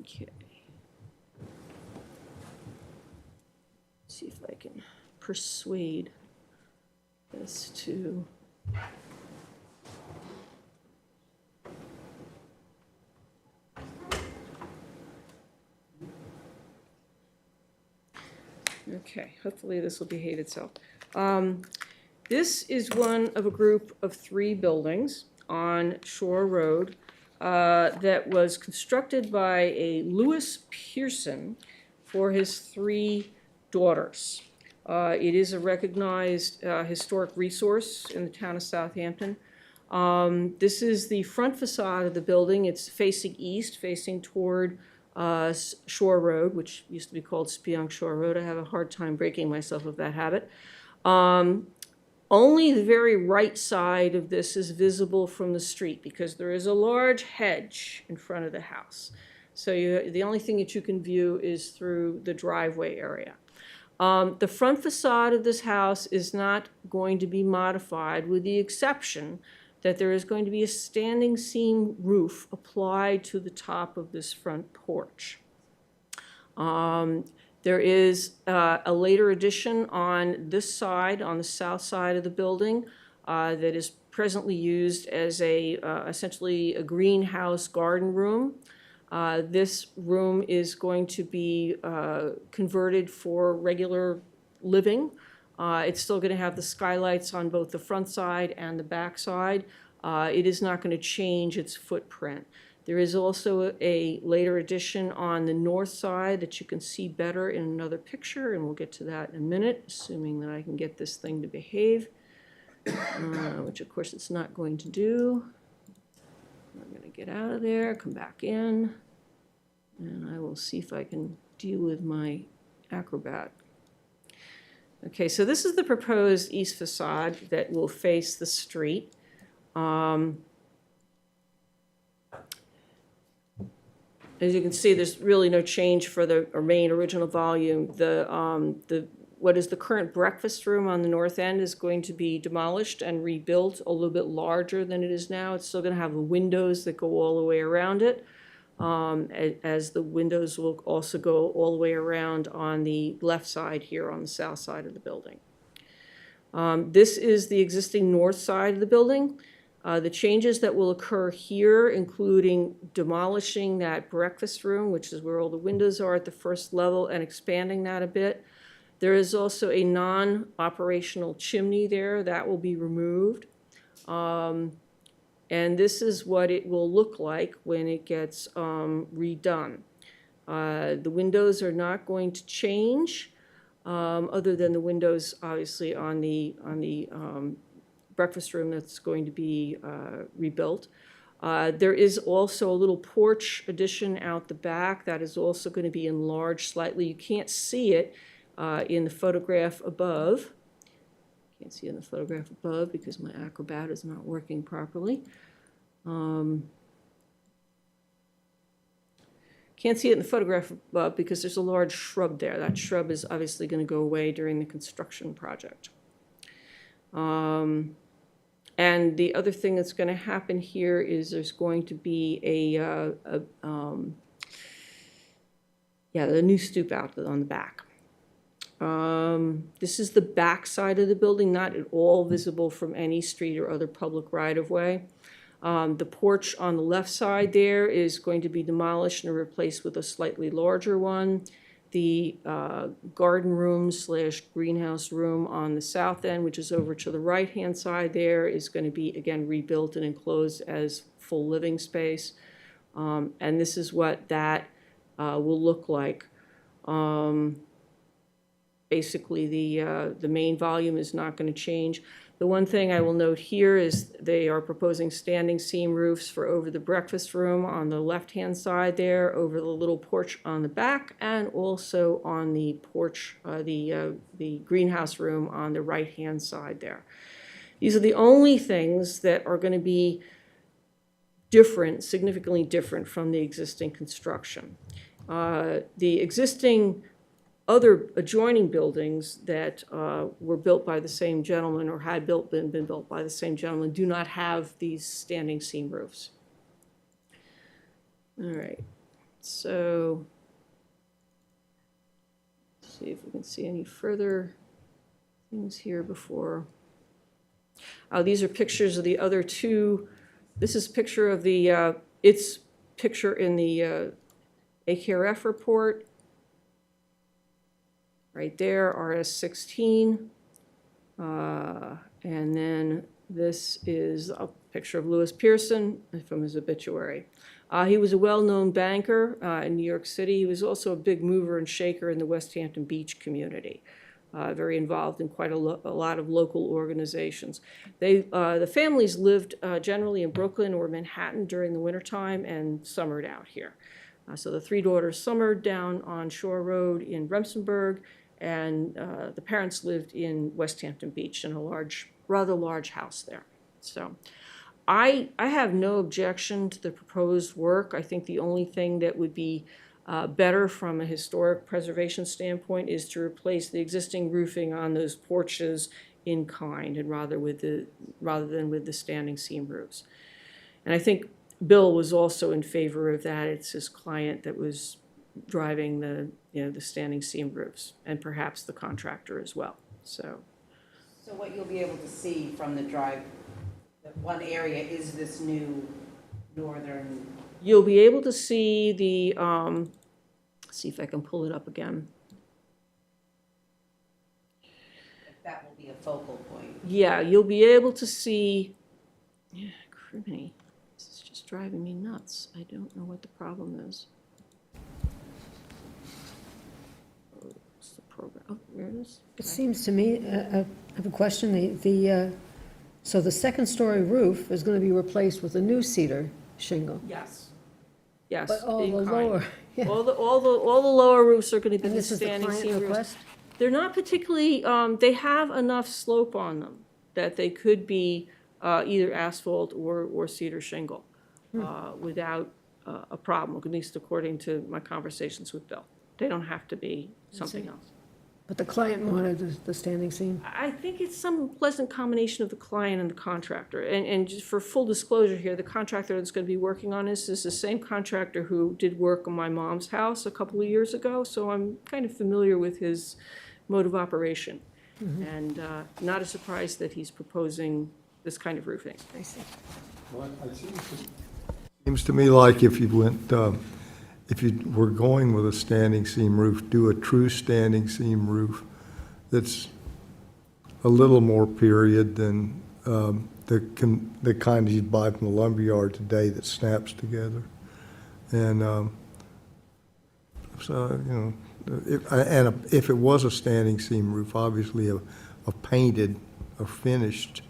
A: Okay. See if I can persuade this to. Okay, hopefully this will behave itself. This is one of a group of 3 buildings on Shore Road that was constructed by a Louis Pearson for his 3 daughters. It is a recognized historic resource in the town of Southampton. This is the front facade of the building. It's facing east, facing toward Shore Road, which used to be called Spionk Shore Road. I have a hard time breaking myself of that habit. Only the very right side of this is visible from the street because there is a large hedge in front of the house. So the only thing that you can view is through the driveway area. The front facade of this house is not going to be modified, with the exception that there is going to be a standing seam roof applied to the top of this front porch. There is a later addition on this side, on the south side of the building, that is presently used as essentially a greenhouse garden room. This room is going to be converted for regular living. It's still going to have the skylights on both the front side and the back side. It is not going to change its footprint. There is also a later addition on the north side that you can see better in another picture, and we'll get to that in a minute, assuming that I can get this thing to behave, which of course it's not going to do. I'm going to get out of there, come back in, and I will see if I can deal with my Acrobat. Okay, so this is the proposed east facade that will face the street. As you can see, there's really no change for the main original volume. What is the current breakfast room on the north end is going to be demolished and rebuilt a little bit larger than it is now. It's still going to have the windows that go all the way around it. as the windows will also go all the way around on the left side here on the south side of the building. This is the existing north side of the building. The changes that will occur here, including demolishing that breakfast room, which is where all the windows are at the first level, and expanding that a bit. There is also a non-operational chimney there that will be removed. And this is what it will look like when it gets redone. The windows are not going to change, other than the windows, obviously, on the breakfast room that's going to be rebuilt. There is also a little porch addition out the back that is also going to be enlarged slightly. You can't see it in the photograph above. Can't see it in the photograph above because my Acrobat is not working properly. Can't see it in the photograph above because there's a large shrub there. That shrub is obviously going to go away during the construction project. And the other thing that's going to happen here is there's going to be the new stoop out on the back. This is the back side of the building, not at all visible from any street or other public right-of-way. The porch on the left side there is going to be demolished and replaced with a slightly larger one. The garden room / greenhouse room on the south end, which is over to the right-hand side there, is going to be, again, rebuilt and enclosed as full living space. And this is what that will look like. Basically, the main volume is not going to change. The one thing I will note here is they are proposing standing seam roofs for over the breakfast room on the left-hand side there, over the little porch on the back, and also on the porch, the greenhouse room on the right-hand side there. These are the only things that are going to be different, significantly different from the existing construction. The existing other adjoining buildings that were built by the same gentleman or had been built by the same gentleman do not have these standing seam roofs. All right, so let's see if we can see any further things here before. These are pictures of the other two. This is a picture of the, its picture in the AKRF report. Right there, RS-16. And then this is a picture of Lewis Pearson from his obituary. He was a well-known banker in New York City. He was also a big mover and shaker in the West Hampton Beach community, very involved in quite a lot of local organizations. The families lived generally in Brooklyn or Manhattan during the wintertime and summered out here. So the three daughters summered down on Shore Road in Remsenburg, and the parents lived in West Hampton Beach in a rather large house there. So I have no objection to the proposed work. I think the only thing that would be better from a historic preservation standpoint is to replace the existing roofing on those porches in kind, and rather than with the standing seam roofs. And I think Bill was also in favor of that. It's his client that was driving the standing seam roofs, and perhaps the contractor as well. So
I: what you'll be able to see from the drive, that one area is this new northern.
A: You'll be able to see the, see if I can pull it up again.
I: That will be a focal point.
A: Yeah, you'll be able to see, criminy, this is just driving me nuts. I don't know what the problem is. Program. Oh, there it is.
H: It seems to me, I have a question, so the second story roof is going to be replaced with a new cedar shingle?
A: Yes. Yes.
H: But all
A: in
H: the
A: kind.
H: lower, yeah.
A: All the lower roofs are going to be
H: And
A: the
H: this is the
A: standing
H: client
A: seam roofs.
H: request?
A: They're not particularly, they have enough slope on them that they could be either asphalt or cedar shingle without a problem, at least according to my conversations with Bill. They don't have to be something else.
H: But the client wanted the standing seam?
A: I think it's some pleasant combination of the client and the contractor. And just for full disclosure here, the contractor that's going to be working on this is the same contractor who did work on my mom's house a couple of years ago, so I'm kind of familiar with his mode of operation. And not a surprise that he's proposing this kind of roofing.
H: I see.
D: Well, it seems to me like if you went, if you were going with a standing seam roof, do a true standing seam roof that's a little more period than the kind you'd buy from the lumberyard today that snaps together. And so, you know, if it was a standing seam roof, obviously a painted or finished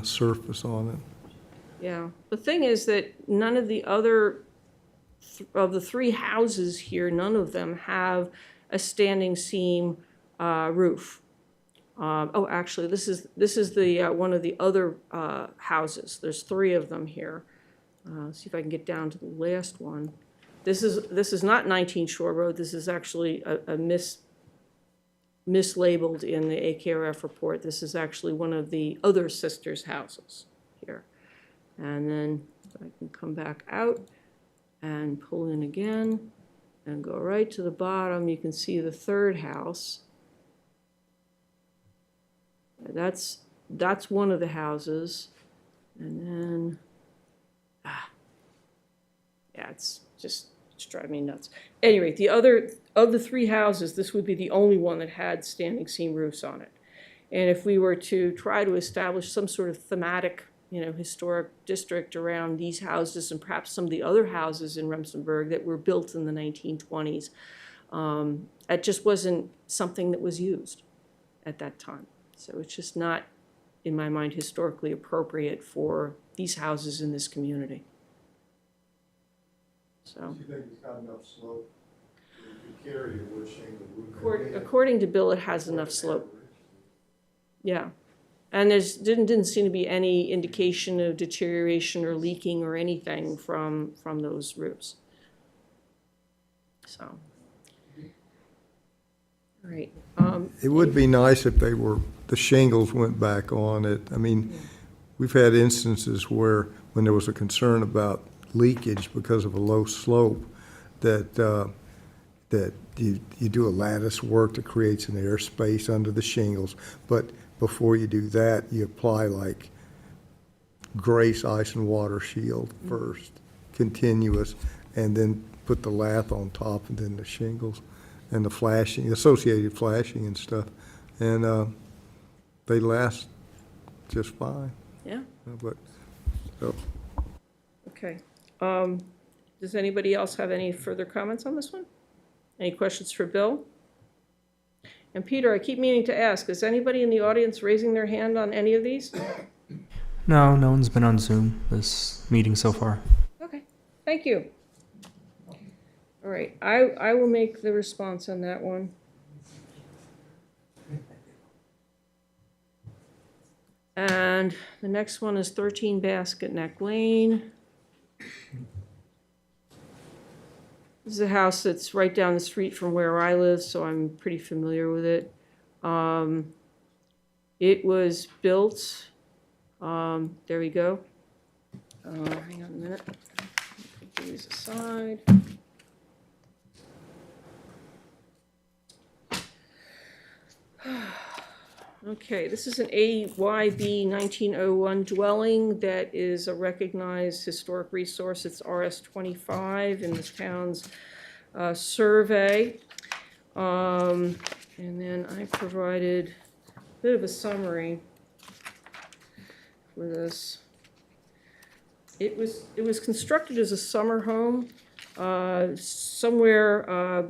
D: surface on it.
A: Yeah, the thing is that none of the other, of the three houses here, none of them have a standing seam roof. Oh, actually, this is the, one of the other houses. There's three of them here. See if I can get down to the last one. This is not 19 Shore Road. This is actually a mislabeled in the AKRF report. This is actually one of the other sisters' houses here. And then I can come back out and pull in again and go right to the bottom. You can see the third house. That's one of the houses. And then, yeah, it's driving me nuts. Anyway, the other, of the three houses, this would be the only one that had standing seam roofs on it. And if we were to try to establish some sort of thematic, historic district around these houses and perhaps some of the other houses in Remsenburg that were built in the 1920s, it just wasn't something that was used at that time. So it's just not, in my mind, historically appropriate for these houses in this community. So,
D: Do you think it's got enough slope to carry a wood shingle roof?
A: according to Bill, it has enough slope. Yeah. And didn't seem to be any indication of deterioration or leaking or anything from those roofs. So, all right.
D: It would be nice if the shingles went back on it. I mean, we've had instances where, when there was a concern about leakage because of a low slope, that you do a lattice work that creates an airspace under the shingles, but before you do that, you apply like Grace Ice and Water Shield first, continuous, and then put the lath on top and then the shingles and the flashing, associated flashing and stuff. And they last just fine.
A: Yeah.
D: But, so.
A: Okay. Does anybody else have any further comments on this one? Any questions for Bill? And Peter, I keep meaning to ask, is anybody in the audience raising their hand on any of these?
L: No one's been on Zoom this meeting so far.
A: Okay, thank you. All right, I will make the response on that one. And the next one is 13 Basket Neck Lane. This is a house that's right down the street from where I live, so I'm pretty familiar with it. It was built, there we go. Hang on a minute. Put these aside. Okay, this is an AYB 1901 dwelling that is a recognized historic resource. It's RS 25 in the town's survey. And then I provided a bit of a summary for this. It was constructed as a summer home somewhere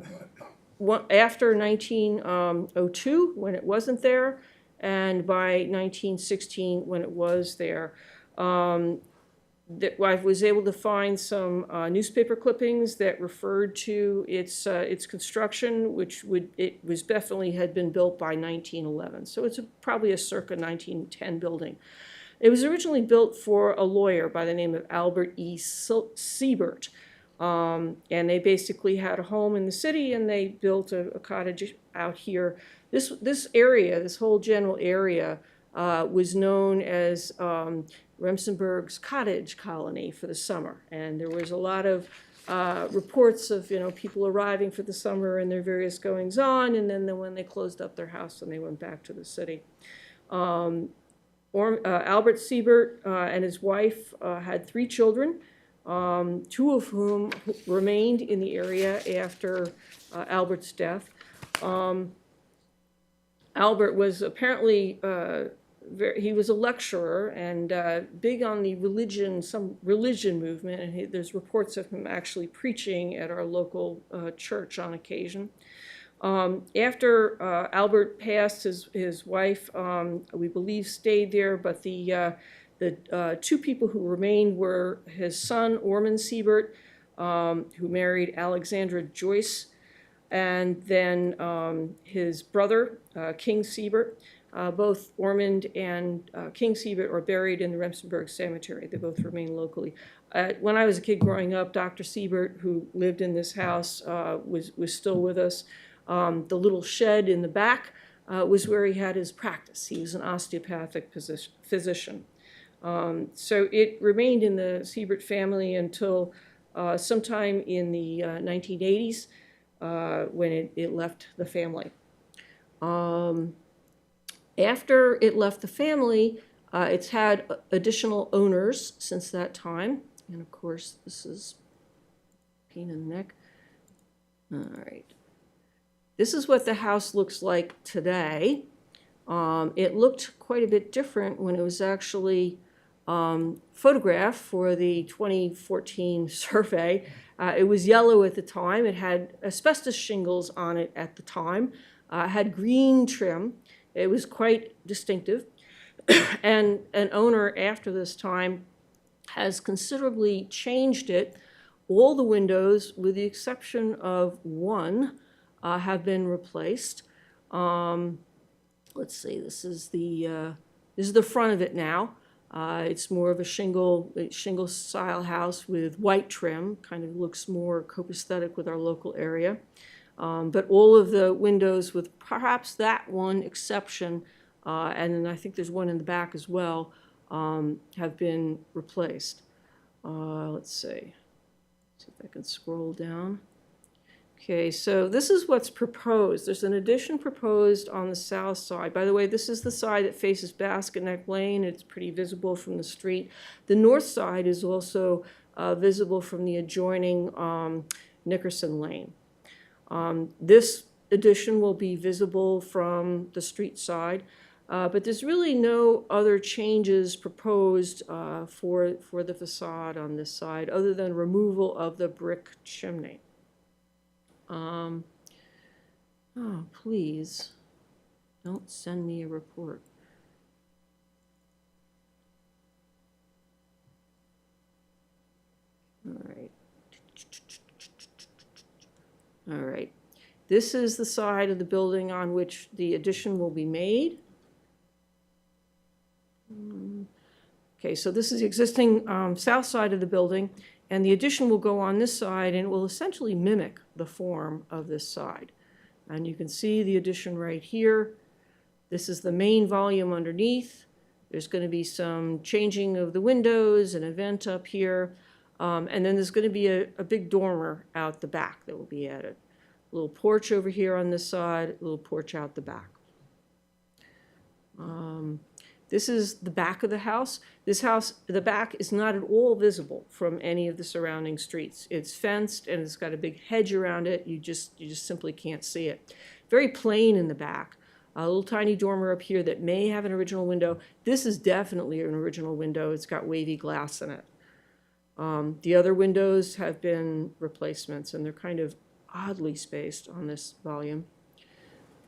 A: after 1902 when it wasn't there, and by 1916 when it was there. That I was able to find some newspaper clippings that referred to its construction, it was definitely had been built by 1911. So it's probably a circa 1910 building. It was originally built for a lawyer by the name of Albert E. Siebert. And they basically had a home in the city, and they built a cottage out here. This area, this whole general area, was known as Remsenburg's cottage colony for the summer. And there was a lot of reports of, people arriving for the summer and their various goings-on, and then when they closed up their house and they went back to the city. Albert Siebert and his wife had 3 children, 2 of whom remained in the area after Albert's death. Albert was apparently, he was a lecturer and big on the some religion movement, and there's reports of him actually preaching at our local church on occasion. After Albert passed, his wife, we believe, stayed there, but the 2 people who remained were his son, Ormond Siebert, who married Alexandra Joyce, and then his brother, King Siebert. Both Ormond and King Siebert are buried in the Remsenburg Cemetery. They both remain locally. When I was a kid growing up, Dr. Siebert, who lived in this house, was still with us. The little shed in the back was where he had his practice. He was an osteopathic physician. So it remained in the Siebert family until sometime in the 1980s when it left the family. After it left the family, it's had additional owners since that time. And of course, this is pain in the neck. All right. This is what the house looks like today. It looked quite a bit different when it was actually photographed for the 2014 survey. It was yellow at the time. It had asbestos shingles on it at the time. It had green trim. It was quite distinctive. And an owner after this time has considerably changed it. All the windows, with the exception of one, have been replaced. Let's see, this is the front of it now. It's more of a shingle style house with white trim, kind of looks more copacetic with our local area. But all of the windows, with perhaps that one exception, and then I think there's one in the back as well, have been replaced. Let's see if I can scroll down. Okay, so this is what's proposed. There's an addition proposed on the south side. By the way, this is the side that faces Basket Neck Lane. It's pretty visible from the street. The north side is also visible from the adjoining Nickerson Lane. This addition will be visible from the street side, but there's really no other changes proposed for the facade on this side other than removal of the brick chimney. Oh, please, don't send me a report. All right. All right. This is the side of the building on which the addition will be made. Okay, so this is the existing south side of the building, and the addition will go on this side, and it will essentially mimic the form of this side. And you can see the addition right here. This is the main volume underneath. There's going to be some changing of the windows, an vent up here, and then there's going to be a big dormer out the back that will be added. A little porch over here on this side, a little porch out the back. This is the back of the house. This house, the back, is not at all visible from any of the surrounding streets. It's fenced and it's got a big hedge around it. You just simply can't see it. Very plain in the back. A little tiny dormer up here that may have an original window. This is definitely an original window. It's got wavy glass in it. The other windows have been replacements, and they're kind of oddly spaced on this volume.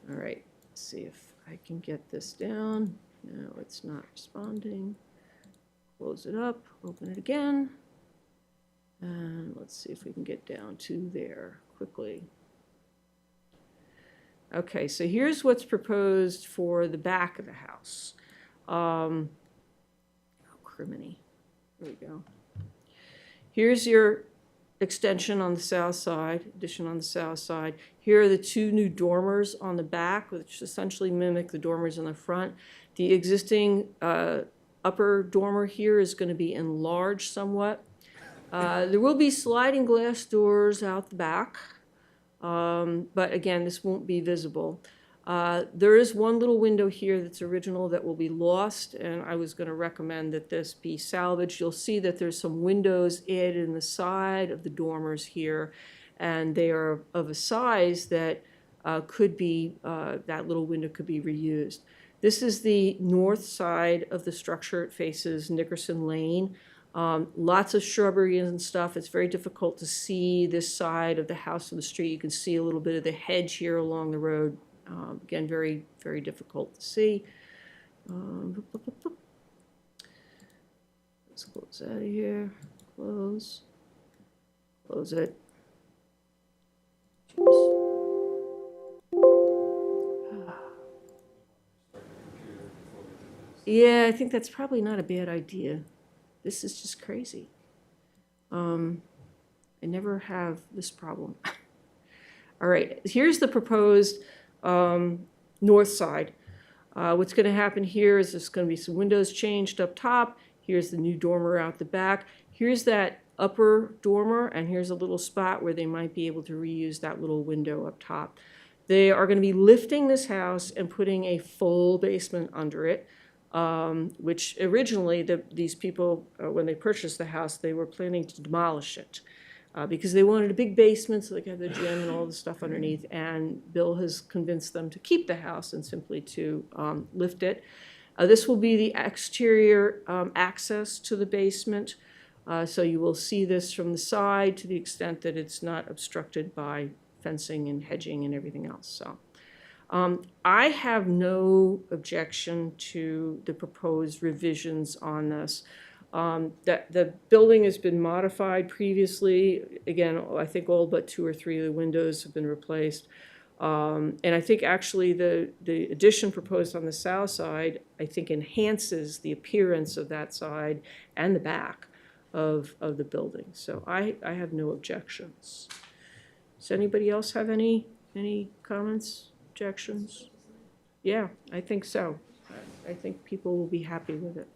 A: All right, let's see if I can get this down. No, it's not responding. Close it up, open it again. And let's see if we can get down to there quickly. Okay, so here's what's proposed for the back of the house. Oh, criminy. There we go. Here's your extension on the south side, addition on the south side. Here are the two new dormers on the back, which essentially mimic the dormers in the front. The existing upper dormer here is going to be enlarged somewhat. There will be sliding glass doors out the back, but again, this won't be visible. There is one little window here that's original that will be lost, and I was going to recommend that this be salvaged. You'll see that there's some windows added in the side of the dormers here, and they are of a size that could be, that little window could be reused. This is the north side of the structure. It faces Nickerson Lane. Lots of shrubbery and stuff. It's very difficult to see this side of the house from the street. You can see a little bit of the hedge here along the road. Again, very, very difficult to see. Let's close out of here. Close. Close it. Yeah, I think that's probably not a bad idea. This is just crazy. I never have this problem. All right, here's the proposed north side. What's going to happen here is there's going to be some windows changed up top. Here's the new dormer out the back. Here's that upper dormer, and here's a little spot where they might be able to reuse that little window up top. They are going to be lifting this house and putting a full basement under it, which originally these people, when they purchased the house, they were planning to demolish it. Because they wanted a big basement so they could have the gym and all the stuff underneath, and Bill has convinced them to keep the house and simply to lift it. This will be the exterior access to the basement, so you will see this from the side to the extent that it's not obstructed by fencing and hedging and everything else. So I have no objection to the proposed revisions on this. That the building has been modified previously. Again, I think all but 2 or 3 of the windows have been replaced. And I think actually the addition proposed on the south side, I think enhances the appearance of that side and the back of the building. So I have no objections. Does anybody else have any comments, objections? Yeah, I think so. I think people will be happy with it.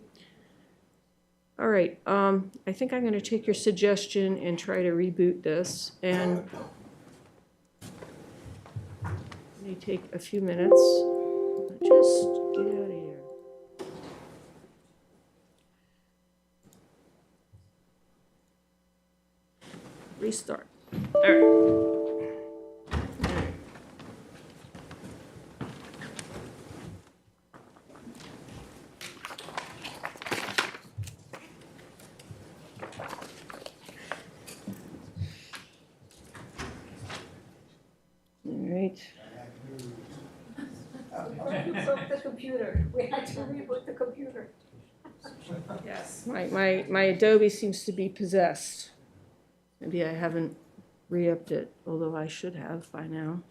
A: All right, I think I'm going to take your suggestion and try to reboot this. And let me take a few minutes. Just get out of here. Restart. All right. The computer. We had to reboot the computer. Yes, my Adobe seems to be possessed. Maybe I haven't re-upped it, although I should have by now.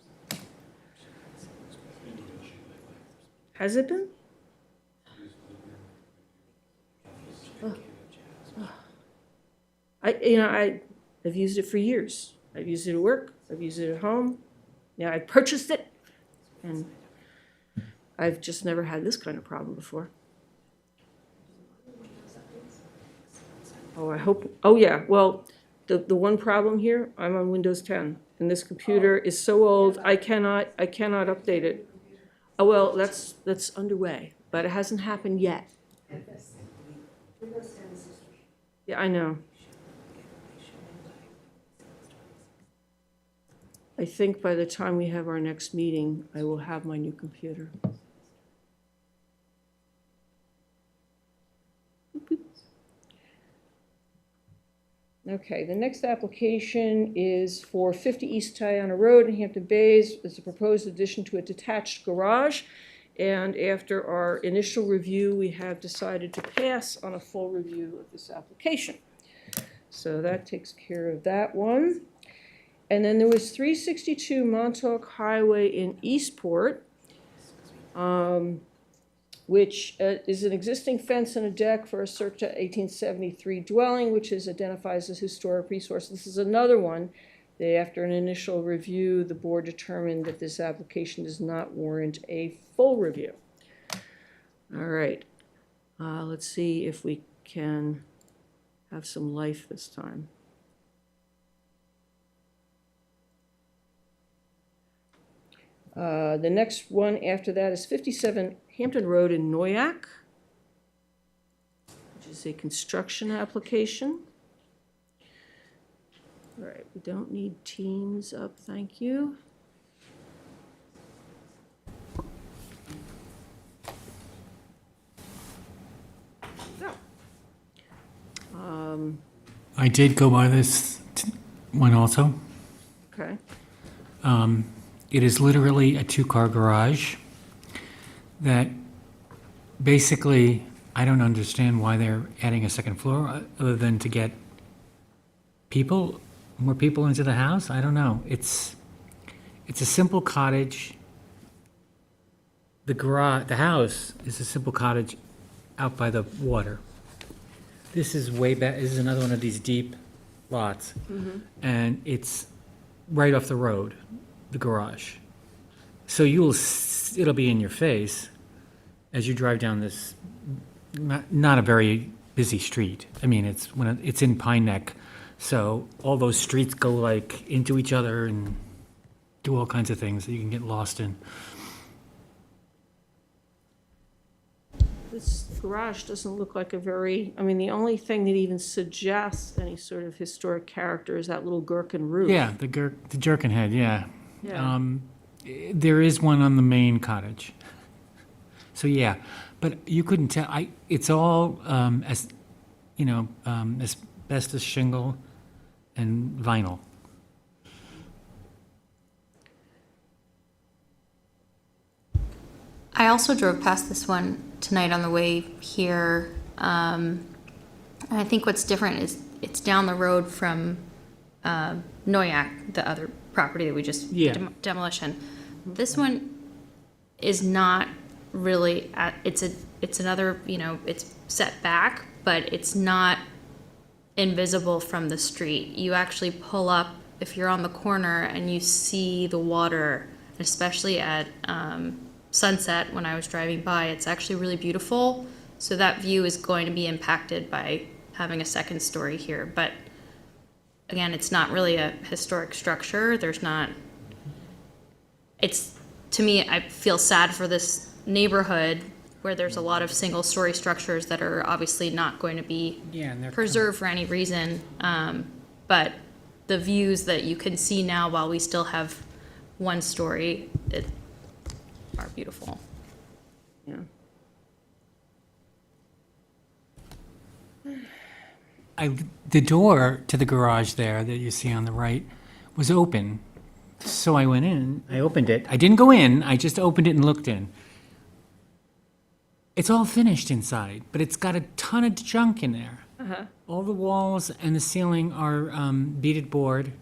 A: Has it been? I've used it for years. I've used it at work. I've used it at home. Now I purchased it, and I've just never had this kind of problem before. Oh, I hope. Oh, yeah. Well, the one problem here, I'm on Windows 10, and this computer is so old I cannot update it. Oh, well, that's underway, but it hasn't happened yet. Yeah, I know. I think by the time we have our next meeting, I will have my new computer. Okay, the next application is for 50 East Tiana Road in Hampton Bays. It's a proposed addition to a detached garage. And after our initial review, we have decided to pass on a full review of this application. So that takes care of that one. And then there was 362 Montauk Highway in Eastport. which is an existing fence and a deck for a circa 1873 dwelling, which is identified as a historic resource. This is another one that, after an initial review, the board determined that this application does not warrant a full review. All right, let's see if we can have some life this time. The next one after that is 57 Hampton Road in Noyak, which is a construction application. All right, we don't need teams up, thank you. So,
J: I did go by this one also.
A: okay,
J: It is literally a two-car garage that basically, I don't understand why they're adding a second floor other than to get more people into the house. I don't know. It's a simple cottage. The house is a simple cottage out by the water. This is way back, this is another one of these deep lots. And it's right off the road, the garage. So it'll be in your face as you drive down this, not a very busy street. I mean, it's in Pine Neck, so all those streets go like into each other and do all kinds of things that you can get lost in.
A: this garage doesn't look like a very, I mean, the only thing that even suggests any sort of historic character is that little gherkin roof.
J: Yeah, the jerkin head, yeah.
A: Yeah.
J: There is one on the main cottage. So, yeah, but you couldn't tell, it's all, asbestos shingle and vinyl.
K: I also drove past this one tonight on the way here. And I think what's different is it's down the road from Noyak, the other property that we just demolition. This one is not really it's another, it's set back, but it's not invisible from the street. You actually pull up if you're on the corner and you see the water, especially at sunset when I was driving by. It's actually really beautiful. So that view is going to be impacted by having a second story here. But again, it's not really a historic structure. To me, I feel sad for this neighborhood where there's a lot of single story structures that are obviously not going to be preserved for any reason. But the views that you can see now while we still have one story, are beautiful.
A: Yeah.
J: The door to the garage there that you see on the right was open. So I went in, I opened it. I didn't go in, I just opened it and looked in. It's all finished inside, but it's got a ton of junk in there. All the walls and the ceiling are beaded board.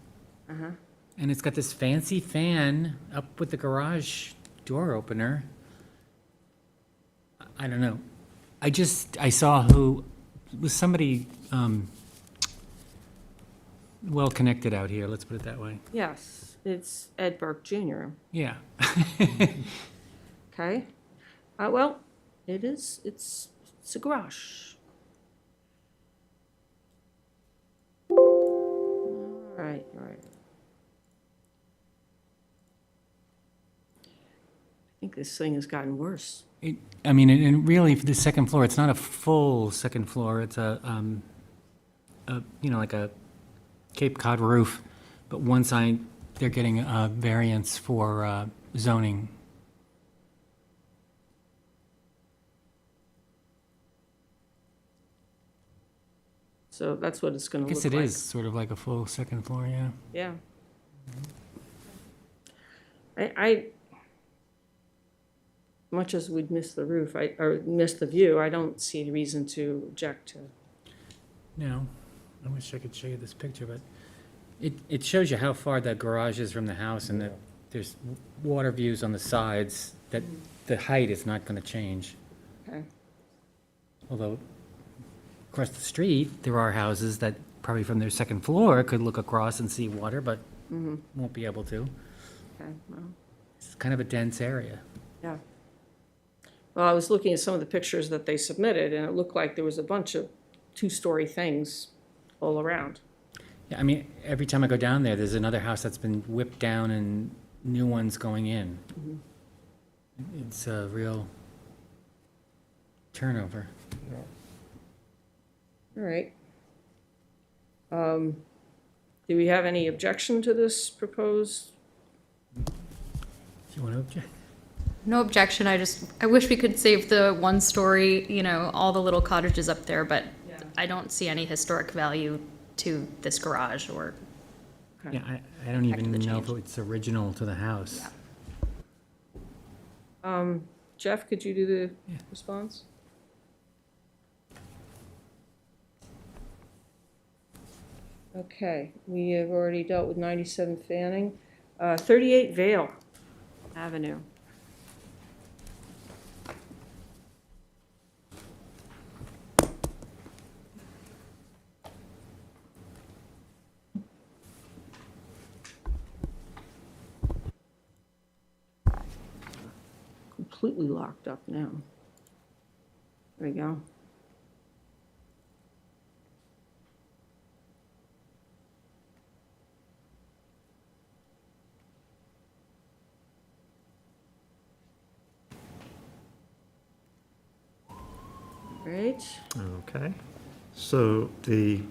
J: And it's got this fancy fan up with the garage door opener. I don't know. I saw was somebody well connected out here, let's put it that way.
A: Yes, it's Ed Burke Jr.
J: Yeah.
A: Okay. Well, it's a garage. All right. I think this thing has gotten worse.
J: And really, for the second floor, it's not a full second floor. It's a like a Cape Cod roof. But one side, they're getting a variance for zoning.
A: So that's what it's going
J: I
A: to look
J: guess
A: like.
J: it is sort of like a full second floor, yeah.
A: Yeah. I much as we'd miss the roof, or miss the view, I don't see any reason to object to.
J: No, I wish I could show you this picture, but it shows you how far that garage is from the house, and that there's water views on the sides, that the height is not going to change.
A: Okay.
J: Although, across the street, there are houses that probably from their second floor could look across and see water, but won't be able to.
A: Okay, well,
J: It's kind of a dense area.
A: yeah. Well, I was looking at some of the pictures that they submitted, and it looked like there was a bunch of two-story things all around.
J: Yeah, I mean, every time I go down there, there's another house that's been whipped down and new ones going in. It's a real turnover.
A: All right. Do we have any objection to this proposed?
J: Do you want to object?
K: No objection, I wish we could save the one story, you know, all the little cottages up there, but I don't see any historic value to this garage or,
J: Yeah, I don't even
K: the
J: know if
K: change.
J: it's original to the house.
K: Yeah.
A: Jeff, could you do the response? Okay, we have already dealt with 97 Fanning. 38 Vale Avenue. Completely locked up now. There we go. Right.
C: Okay. So the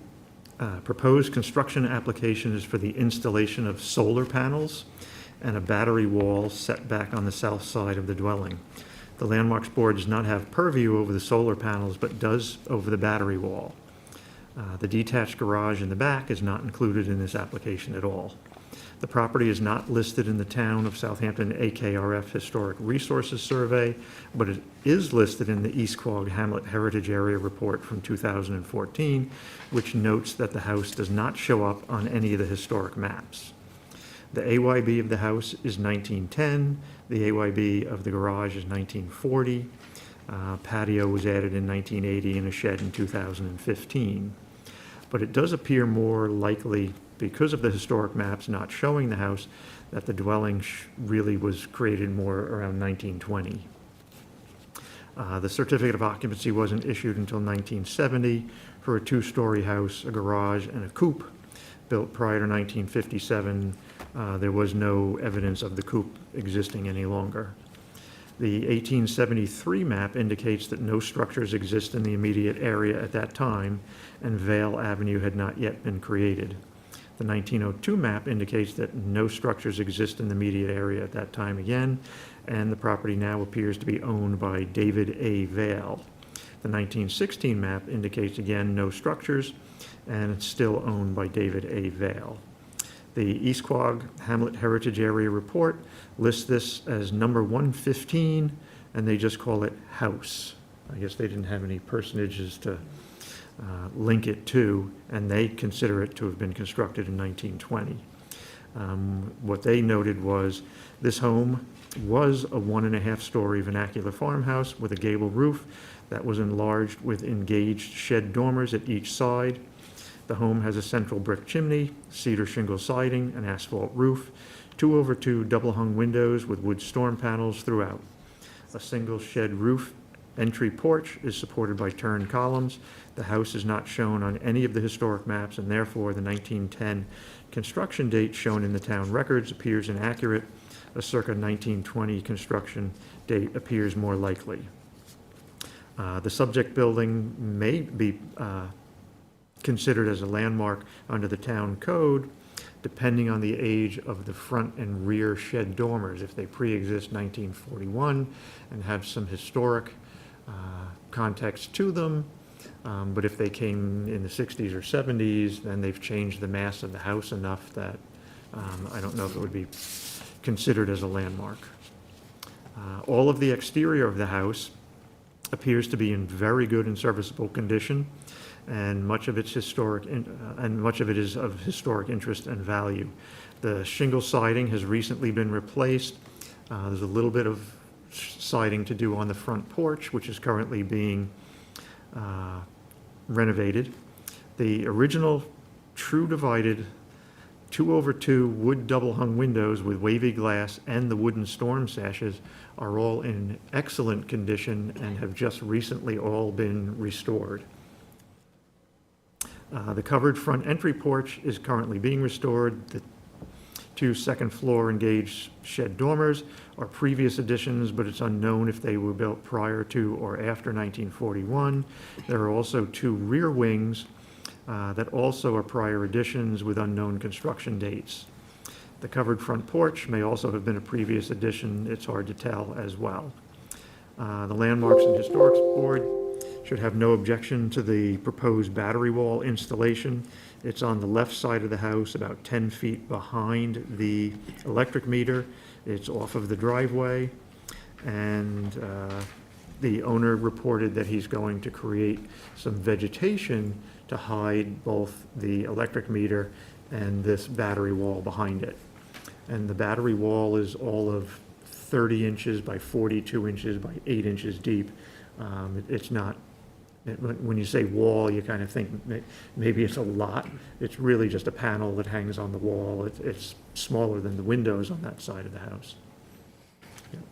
C: proposed construction application is for the installation of solar panels and a battery wall set back on the south side of the dwelling. The Landmarks Board does not have purview over the solar panels, but does over the battery wall. The detached garage in the back is not included in this application at all. The property is not listed in the Town of Southampton AKRF Historic Resources Survey, but it is listed in the East Quogue Hamlet Heritage Area Report from 2014, which notes that the house does not show up on any of the historic maps. The AYB of the house is 1910, the AYB of the garage is 1940, patio was added in 1980 and a shed in 2015. But it does appear more likely, because of the historic maps not showing the house, that the dwelling really was created more around 1920. The certificate of occupancy wasn't issued until 1970 for a two-story house, a garage, and a coop. Built prior to 1957, there was no evidence of the coop existing any longer. The 1873 map indicates that no structures exist in the immediate area at that time, and Vale Avenue had not yet been created. The 1902 map indicates that no structures exist in the immediate area at that time again, and the property now appears to be owned by David A. Vale. The 1916 map indicates again no structures, and it's still owned by David A. Vale. The East Quogue Hamlet Heritage Area Report lists this as number 115, and they just call it house. I guess they didn't have any personages to link it to, and they consider it to have been constructed in 1920. What they noted was this home was a 1.5-story vernacular farmhouse with a gable roof that was enlarged with engaged shed dormers at each side. The home has a central brick chimney, cedar shingle siding, an asphalt roof, 2/2 double-hung windows with wood storm panels throughout. A single shed roof entry porch is supported by turned columns. The house is not shown on any of the historic maps, and therefore the 1910 construction date shown in the town records appears inaccurate. A circa 1920 construction date appears more likely. The subject building may be considered as a landmark under the town code, depending on the age of the front and rear shed dormers. If they pre-exist 1941 and have some historic context to them, but if they came in the 60s or 70s, then they've changed the mass of the house enough that I don't know if it would be considered as a landmark. All of the exterior of the house appears to be in very good and serviceable condition, and much of it's historic, and much of it is of historic interest and value. The shingle siding has recently been replaced. There's a little bit of siding to do on the front porch, which is currently being renovated. The original true divided 2/2 wood double-hung windows with wavy glass and the wooden storm sashes are all in excellent condition and have just recently all been restored. The covered front entry porch is currently being restored. The 2 second-floor engaged shed dormers are previous additions, but it's unknown if they were built prior to or after 1941. There are also 2 rear wings that also are prior additions with unknown construction dates. The covered front porch may also have been a previous addition. It's hard to tell as well. The Landmarks and Historics Board should have no objection to the proposed battery wall installation. It's on the left side of the house, about 10 feet behind the electric meter. It's off of the driveway, and the owner reported that he's going to create some vegetation to hide both the electric meter and this battery wall behind it. And the battery wall is all of 30 inches by 42 inches by 8 inches deep. It's not, when you say wall, you kind of think maybe it's a lot. It's really just a panel that hangs on the wall. It's smaller than the windows on that side of the house.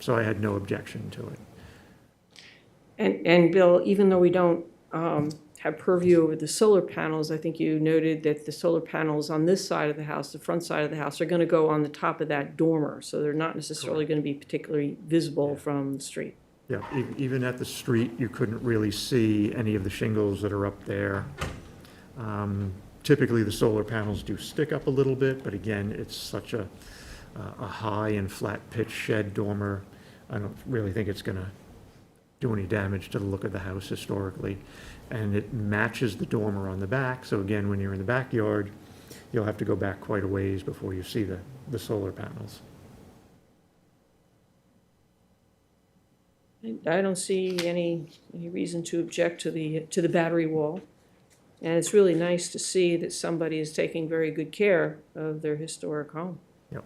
C: So I had no objection to it.
A: And Bill, even though we don't have purview over the solar panels, I think you noted that the solar panels on this side of the house, the front side of the house, are going to go on the top of that dormer, so they're not necessarily going to be particularly visible from the street.
C: Yeah, even at the street, you couldn't really see any of the shingles that are up there. Typically, the solar panels do stick up a little bit, but again, it's such a high and flat pitch shed dormer. I don't really think it's going to do any damage to the look of the house historically. And it matches the dormer on the back, so again, when you're in the backyard, you'll have to go back quite a ways before you see the solar panels.
A: I don't see any reason to object to the battery wall. And it's really nice to see that somebody is taking very good care of their historic home.
C: Yep.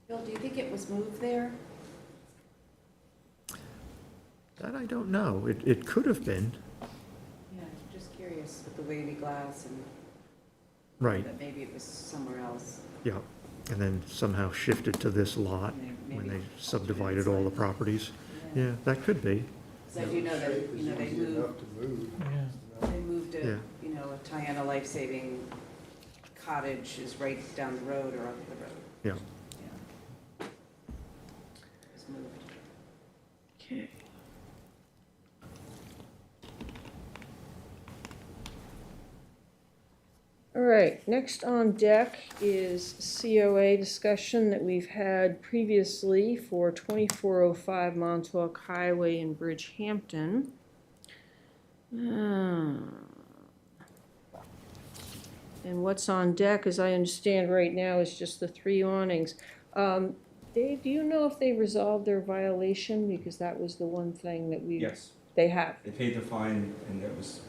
I: Bill, do you think it was moved there?
C: That I don't know. It could have been.
I: Yeah, just curious with the wavy glass and
C: Right,
I: that maybe it was somewhere else.
C: yeah. And then somehow shifted to this lot
I: Maybe
C: when they subdivided all the properties. Yeah, that could be.
I: Because I do know that, they moved
C: Yeah.
I: a Tiana Life Saving cottage is right down the road or up the road.
C: Yeah.
I: Yeah. It's moved.
A: Okay. All right, next on deck is COA discussion that we've had previously for 2405 Montauk Highway in Bridgehampton. And what's on deck, as I understand right now, is just the 3 awnings. Dave, do you know if they resolved their violation? Because that was the one thing that we...
M: Yes,
A: They have.
M: they paid the fine and it was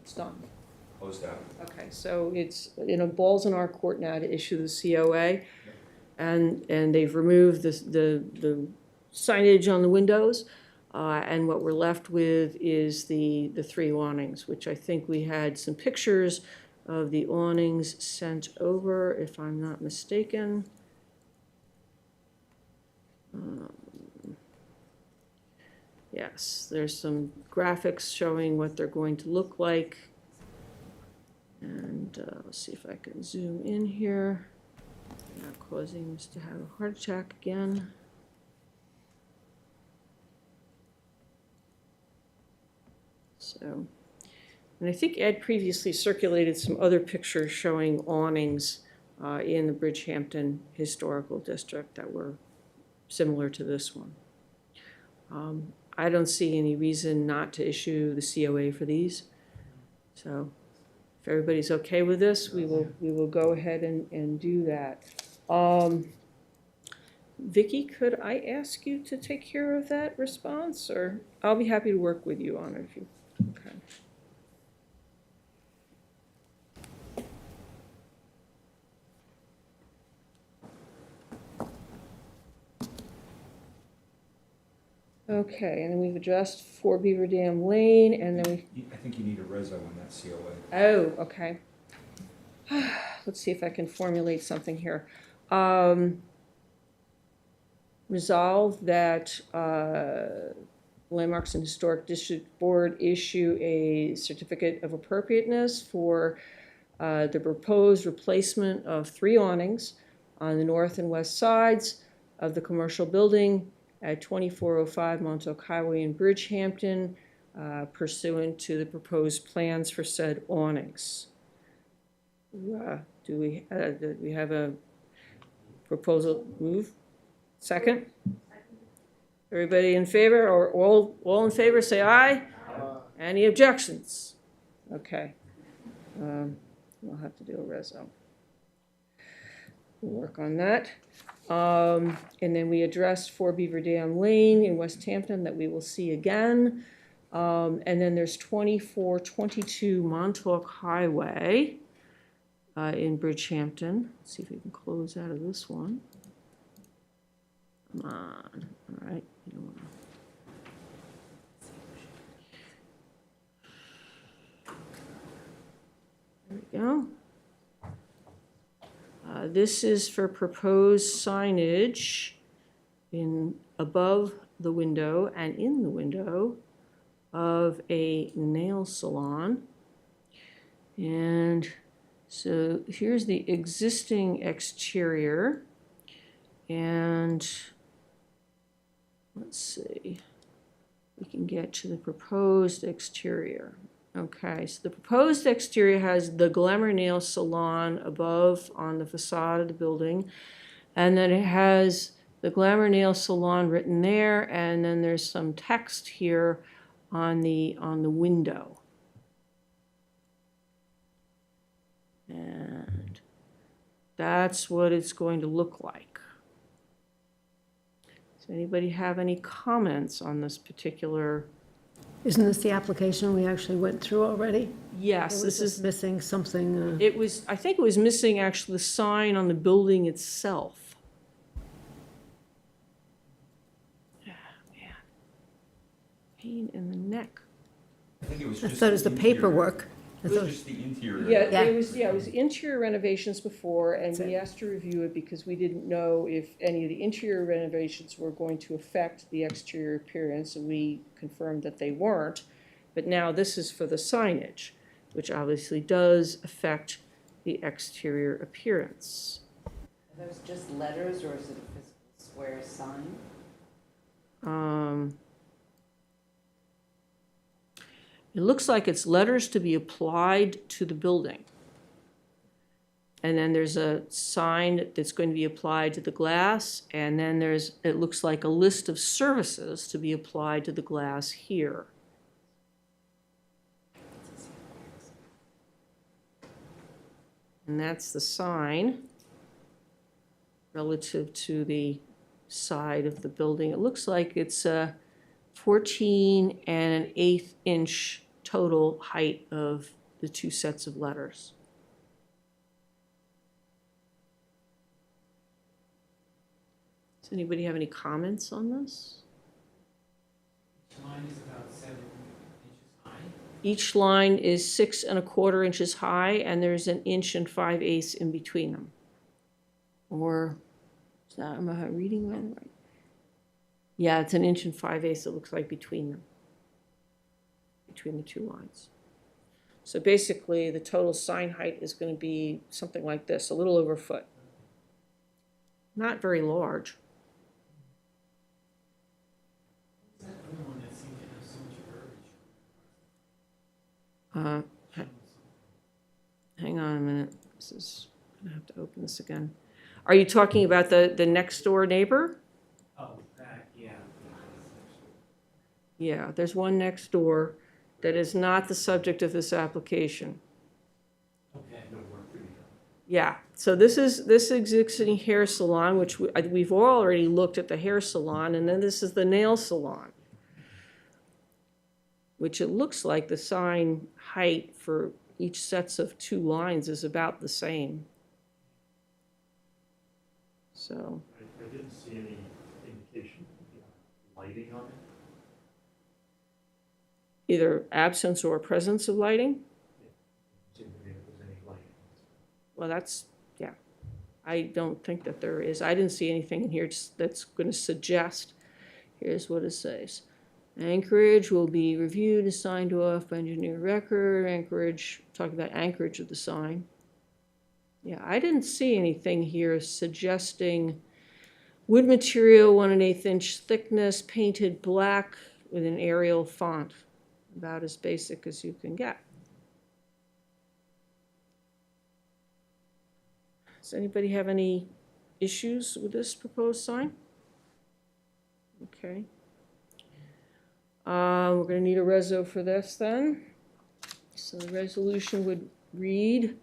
A: It's done.
M: closed out.
A: Okay, so it's, ball's in our court now to issue the COA. And they've removed the signage on the windows. And what we're left with is the 3 awnings, which I think we had some pictures of the awnings sent over, if I'm not mistaken. Yes, there's some graphics showing what they're going to look like. And let's see if I can zoom in here. Not causing us to have a heart attack again. So, and I think Ed previously circulated some other pictures showing awnings in the Bridgehampton Historical District that were similar to this one. I don't see any reason not to issue the COA for these. So if everybody's okay with this, we will go ahead and do that. Vicki, could I ask you to take care of that response, or I'll be happy to work with you on it if you, okay. Okay, and then we've addressed 4 Beaver Dam Lane, and then we,
M: I think you need a reso on that COA.
A: oh, okay. Let's see if I can formulate something here. Resolve that Landmarks and Historic District Board issue a certificate of appropriateness for the proposed replacement of 3 awnings on the north and west sides of the commercial building at 2405 Montauk Highway in Bridgehampton, pursuant to the proposed plans for said awnings. Do we have a proposal? Move? Second? Everybody in favor, or all in favor, say aye. Any objections? Okay. We'll have to do a reso. We'll work on that. And then we addressed 4 Beaver Dam Lane in West Hampton that we will see again. And then there's 2422 Montauk Highway in Bridgehampton. Let's see if we can close out of this one. Come on. All right. You don't wanna... There we go. This is for proposed signage in above the window and in the window of a nail salon. And so here's the existing exterior. And let's see, we can get to the proposed exterior. Okay, so the proposed exterior has the Glamour Nail Salon above on the facade of the building, and then it has the Glamour Nail Salon written there, and then there's some text here on the window. And that's what it's going to look like. Does anybody have any comments on this particular?
H: Isn't this the application we actually went through already?
A: Yes,
H: Or was
A: this is
H: missing something.
A: It was, I think it was missing actually the sign on the building itself. Ah, man. Pain in the neck.
M: I think it was
H: I
M: just
H: thought it was the
M: interior.
H: paperwork. I
M: It was
H: thought-
M: just the interior.
A: Yeah,
H: Yeah.
A: it was interior renovations before, and
H: That's
A: we
H: it.
A: asked to review it because we didn't know if any of the interior renovations were going to affect the exterior appearance, and we confirmed that they weren't. But now this is for the signage, which obviously does affect the exterior appearance.
I: Are those just letters, or is it a physical square sign?
A: It looks like it's letters to be applied to the building. And then there's a sign that's going to be applied to the glass, and then there's, it looks like a list of services to be applied to the glass here. And that's the sign relative to the side of the building. It looks like it's 14 and 1/8 inch total height of the 2 sets of letters. Does anybody have any comments on this?
J: Line is about 7 inches high.
A: Each line is 6 1/4 inches high, and there's 1 inch and 5/8 in between them. Or, is that, am I reading that right? Yeah, it's 1 inch and 5/8, it looks like, between them, between the 2 lines. So basically, the total sign height is going to be something like this, a little over a foot. Not very large.
J: Is that other one that seemed to have so much verbiage?
A: Hang on a minute. This is, I'm gonna have to open this again. Are you talking about the next door neighbor?
J: Oh, that, yeah.
A: Yeah, there's one next door that is not the subject of this application.
J: Okay.
A: Yeah, so this is this existing hair salon, which we've already looked at the hair salon, and then this is the nail salon, which it looks like the sign height for each sets of 2 lines is about the same. So,
C: I didn't see any indication of lighting on it.
A: either absence or presence of lighting. Well, that's, yeah. I don't think that there is. I didn't see anything in here that's going to suggest. Here's what it says. Anchorage will be reviewed and signed off by engineer record. Anchorage, talking about anchorage of the sign. Yeah, I didn't see anything here suggesting wood material, 1 1/8 inch thickness, painted black with an Arial font. About as basic as you can get. Does anybody have any issues with this proposed sign? Okay. We're gonna need a reso for this then. So the resolution would read,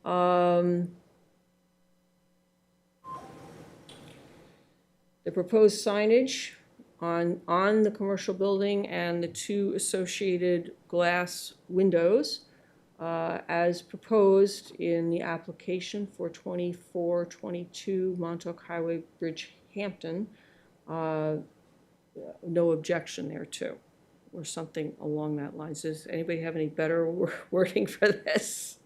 A: the proposed signage on the commercial building and the 2 associated glass windows as proposed in the application for 2422 Montauk Highway Bridge, Hampton. No objection there too, or something along that lines. Does anybody have any better wording for this?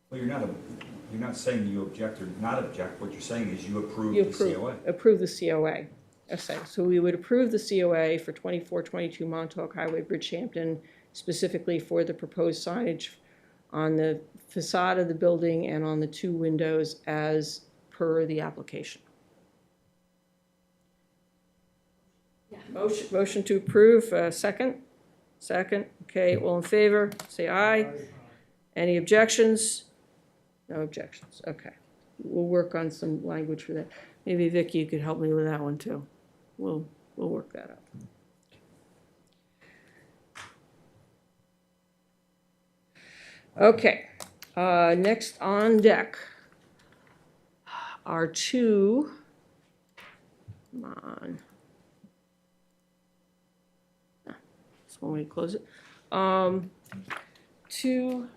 M: Well, you're not saying you object or not object. What you're saying is you approve
A: You
M: the COA.
A: approve the COA. Okay, so we would approve the COA for 2422 Montauk Highway Bridge, Hampton, specifically for the proposed signage on the facade of the building and on the 2 windows as per the application. Motion to approve, second? Second, okay, all in favor, say aye. Any objections? No objections, okay. We'll work on some language for that. Maybe Vicki, you could help me with that one too. We'll work that out. Okay, next on deck are 2, come on. This one, we close it. 2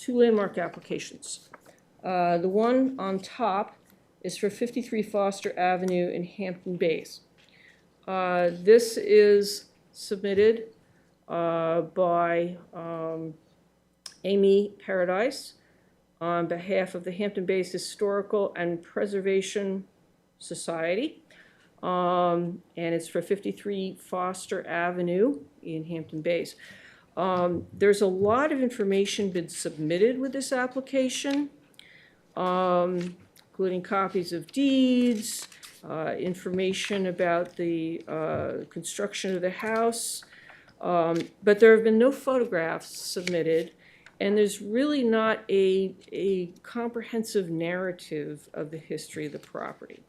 A: landmark applications. The one on top is for 53 Foster Avenue in Hampton Bays. This is submitted by Amy Paradise on behalf of the Hampton Bays Historical and Preservation Society. And it's for 53 Foster Avenue in Hampton Bays. There's a lot of information been submitted with this application, including copies of deeds, information about the construction of the house, but there have been no photographs submitted, and there's really not a comprehensive narrative of the history of the property.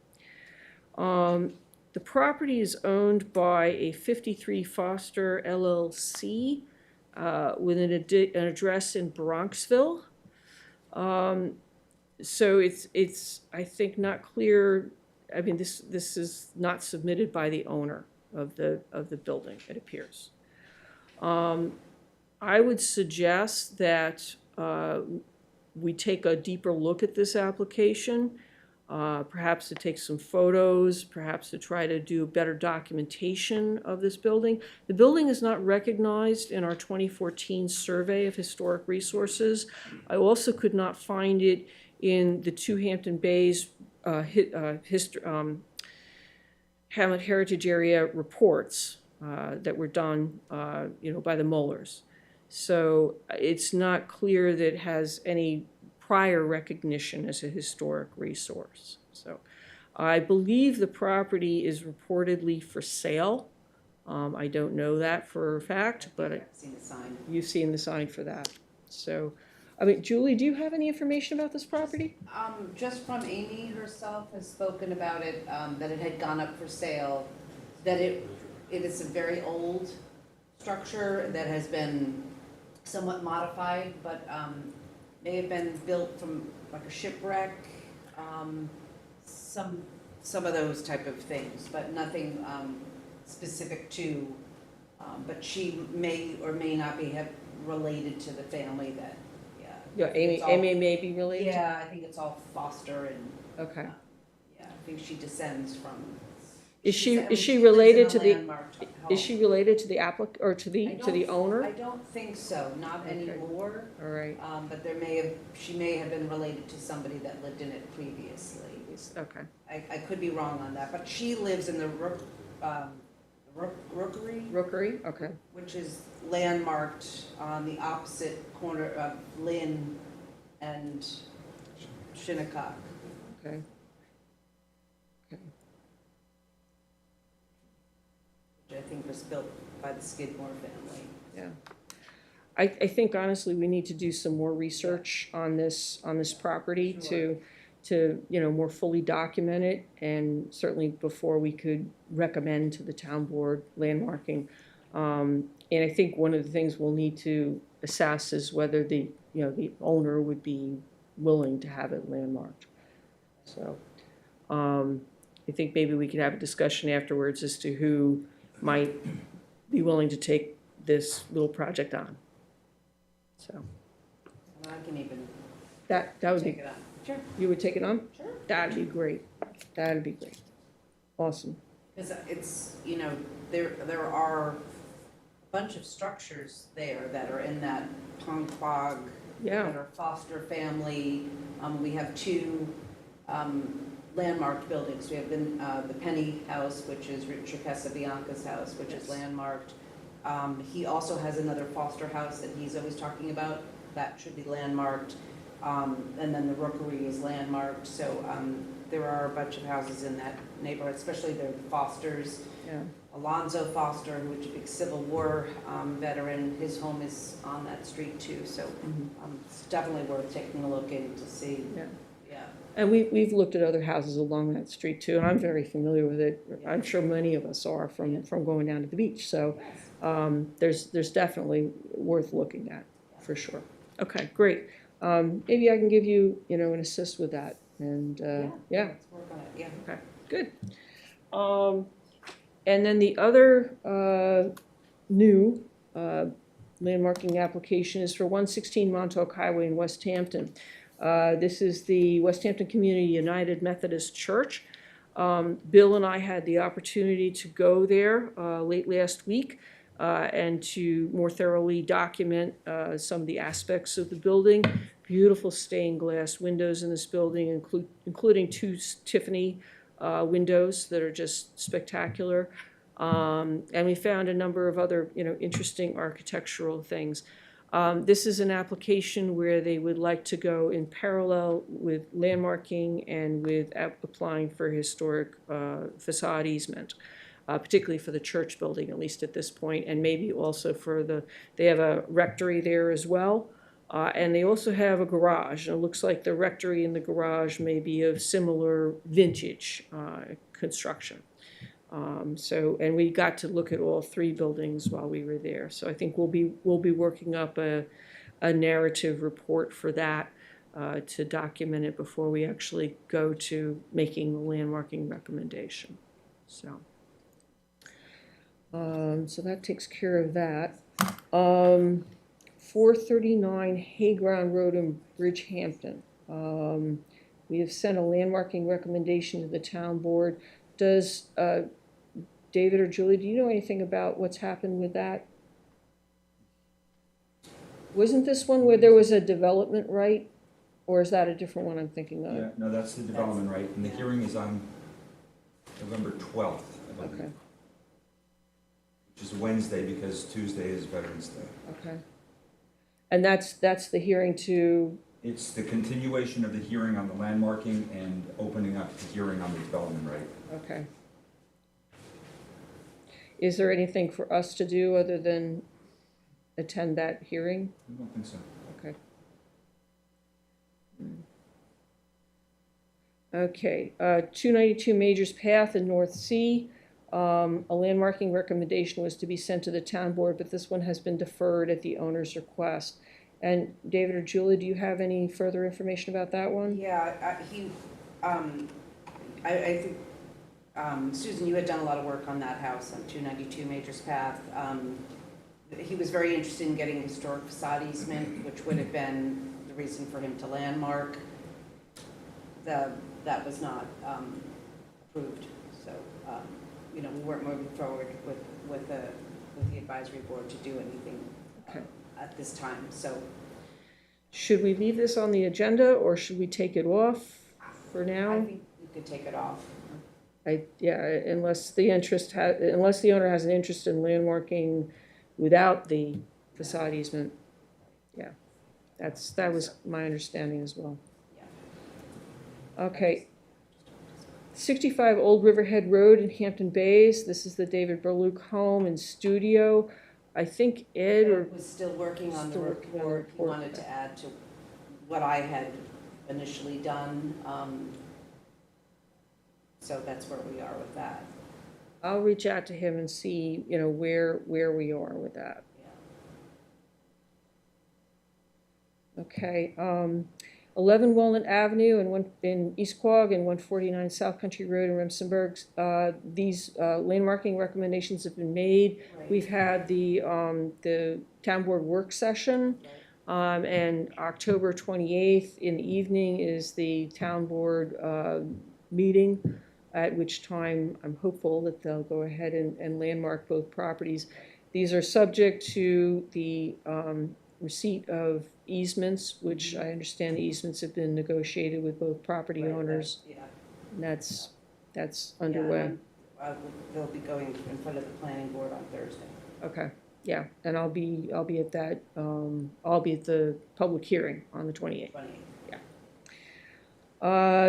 A: The property is owned by a 53 Foster LLC with an address in Bronxville. So it's I think not clear. I mean, this is not submitted by the owner of the building, it appears. I would suggest that we take a deeper look at this application, perhaps to take some photos, perhaps to try to do better documentation of this building. The building is not recognized in our 2014 survey of historic resources. I also could not find it in the 2 Hampton Bays Hamlet Heritage Area reports that were done, by the Mollers. So it's not clear that it has any prior recognition as a historic resource. So I believe the property is reportedly for sale. I don't know that for a fact, but
I: I've seen the sign.
A: you've seen the sign for that. So, I mean, Julie, do you have any information about this property?
I: Just from Amy herself has spoken about it, that it had gone up for sale, that it is a very old structure that has been somewhat modified, but may have been built from like a shipwreck, some of those type of things, but nothing specific to, but she may or may not be related to the family that,
A: Yeah, Amy may be related?
I: yeah, I think it's all Foster and,
A: Okay.
I: yeah. think she descends from.
A: Is she
I: lives
A: related
I: in
A: to
I: a
A: the,
I: landmarked home.
A: is she related to the or to
I: I
A: the
I: don't-
A: owner?
I: I don't think so, not
A: Okay.
I: anymore.
A: All right,
I: But she may have been related to somebody that lived in it previously.
A: okay,
I: I could be wrong on that, but she lives in the Rookery,
A: Rookery, okay,
I: which is landmarked on the opposite corner of Lynn and Shinnecock.
A: okay. Okay.
I: Which I think was built by the Skidmore family.
A: Yeah. I think honestly, we need to do some more research on this property to, you know, more fully document it, and certainly before we could recommend to the town board landmarking. And I think one of the things we'll need to assess is whether the owner would be willing to have it landmarked. So, I think maybe we could have a discussion afterwards as to who might be willing to take this little project on. So,
I: And I can even
A: that would
I: take
A: be,
I: it on. Sure.
A: you would take it on?
I: Sure.
A: That'd be great. That'd be great. Awesome.
I: Because it's, there are a bunch of structures there that are in that Ponquag,
A: Yeah.
I: that are foster family. We have two landmarked buildings. We have the Penny House, which is Richard Casabianca's house, which is landmarked. He also has another foster house that he's always talking about. That should be landmarked. And then the Rookery is landmarked. So there are a bunch of houses in that neighborhood, especially the Fosters.
A: Yeah.
I: Alonzo Foster, who was a big Civil War veteran, his home is on that street too. So it's definitely worth taking a look in to see.
A: Yeah.
I: Yeah.
A: And we've looked at other houses along that street too, and I'm very familiar with it. I'm sure many of us are from going down to the beach. So there's definitely worth looking at, for sure. Okay, great. Maybe I can give you, an assist with that. And yeah.
I: Let's work on it. Yeah.
A: Okay, good. And then the other new landmarking application is for 116 Montauk Highway in West Hampton. This is the West Hampton Community United Methodist Church. Bill and I had the opportunity to go there late last week and to more thoroughly document some of the aspects of the building. Beautiful stained glass windows in this building, including two Tiffany windows that are just spectacular. And we found a number of other, interesting architectural things. This is an application where they would like to go in parallel with landmarking and with applying for historic facade easement, particularly for the church building, at least at this point, and maybe also for they have a rectory there as well. And they also have a garage. And it looks like the rectory and the garage may be of similar vintage construction. And we got to look at all three buildings while we were there. So I think we'll be working up a narrative report for that to document it before we actually go to making the landmarking recommendation. So that takes care of that. 439 Hayground Road in Bridgehampton. We have sent a landmarking recommendation to the town board. Does David or Julie, do you know anything about what's happened with that? Wasn't this one where there was a development right? Or is that a different one I'm thinking of?
M: Yeah, no, that's the development right, and the hearing is on November 12th, I believe.
A: Okay,
M: Which is Wednesday because Tuesday is Veterans Day.
A: okay. And that's the hearing to,
M: It's the continuation of the hearing on the landmarking and opening up the hearing on the development right.
A: okay. Is there anything for us to do other than attend that hearing?
M: I don't think so.
A: Okay. Okay, 292 Majors Path in North Sea. A landmarking recommendation was to be sent to the town board, but this one has been deferred at the owner's request. And David or Julie, do you have any further information about that one?
I: Yeah, I think, Susan, you had done a lot of work on that house on 292 Majors Path. He was very interested in getting historic facade easement, which would have been the reason for him to landmark. That was not approved. So, you know, we weren't moving forward with the advisory board to do anything
A: Okay.
I: at this time, so.
A: Should we leave this on the agenda, or should we take it off for now?
I: I think you could take it off.
A: Yeah, unless the owner has an interest in landmarking without the facade easement. Yeah, that was my understanding as well. Okay. 65 Old Riverhead Road in Hampton Bays. This is the David Berluke home and studio. I think Ed or
I: Was still working on the
A: Still working on the
I: report. He
A: report,
I: wanted to add to what I had initially done. So that's where we are with that.
A: I'll reach out to him and see, you know, where we are with that. Okay, 11 Walnut Avenue in East Quogue and 149 South Country Road in Remsenburg. These landmarking recommendations have been made.
I: Right.
A: We've had the town board work session, and October 28th in the evening is the town board meeting, at which time I'm hopeful that they'll go ahead and landmark both properties. These are subject to the receipt of easements, which I understand the easements have been negotiated with both property owners.
I: Yeah.
A: And that's underway.
I: They'll be going in front of the planning board on Thursday.
A: Okay, yeah, and I'll be at that, I'll be at the public hearing on the 28th.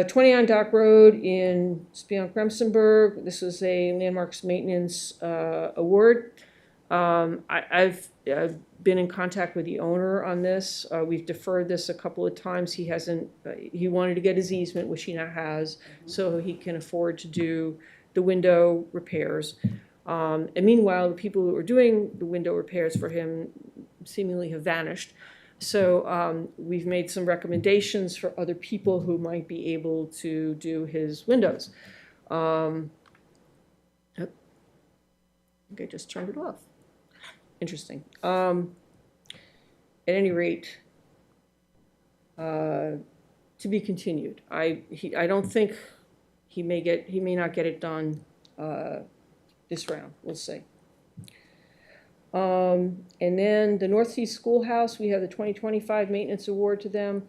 A: 29 Dock Road in Spionk-Remsenburg. This is a landmarks maintenance award. I've been in contact with the owner on this. We've deferred this a couple of times. He hasn't, he wanted to get his easement, which he now has, so he can afford to do the window repairs. And meanwhile, the people who are doing the window repairs for him seemingly have vanished. So we've made some recommendations for other people who might be able to do his windows. I think I just turned it off. Interesting. At any rate, to be continued. I don't think he may not get it done this round. We'll see. And then the North Sea Schoolhouse, we have the 2025 maintenance award to them.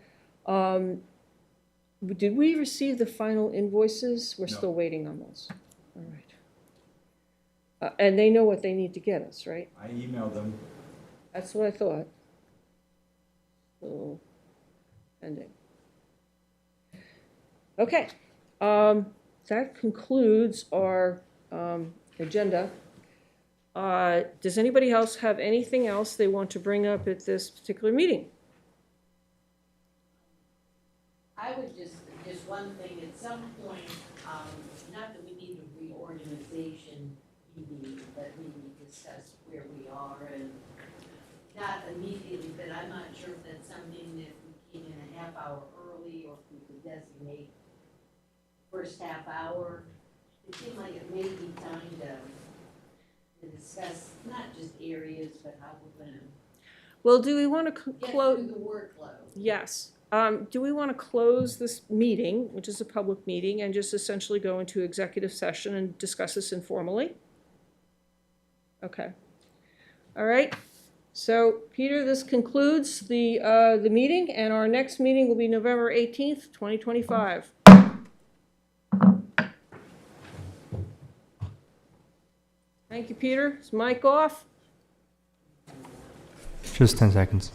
A: Did we receive the final invoices? We're still waiting on those. All right. And they know what they need to get us, right?
M: I emailed them.
A: That's what I thought. So, pending. Okay. That concludes our agenda. Does anybody else have anything else they want to bring up at this particular meeting?
F: I would just one thing, at some point, not that we need a reorganization meeting, but maybe discuss where we are and not immediately, but I'm not sure if that's something that we came in a half hour early or if we could designate first half hour. It seemed like it may be time to discuss not just areas, but how we're going to
A: Well, do we want to
F: get
A: close?
F: through the workload.
A: Yes. Do we want to close this meeting, which is a public meeting, and just essentially go into executive session and discuss this informally? Okay. All right. So, Peter, this concludes the meeting, and our next meeting will be November 18th, 2025. Thank you, Peter. Is mic off?
L: Just 10 seconds.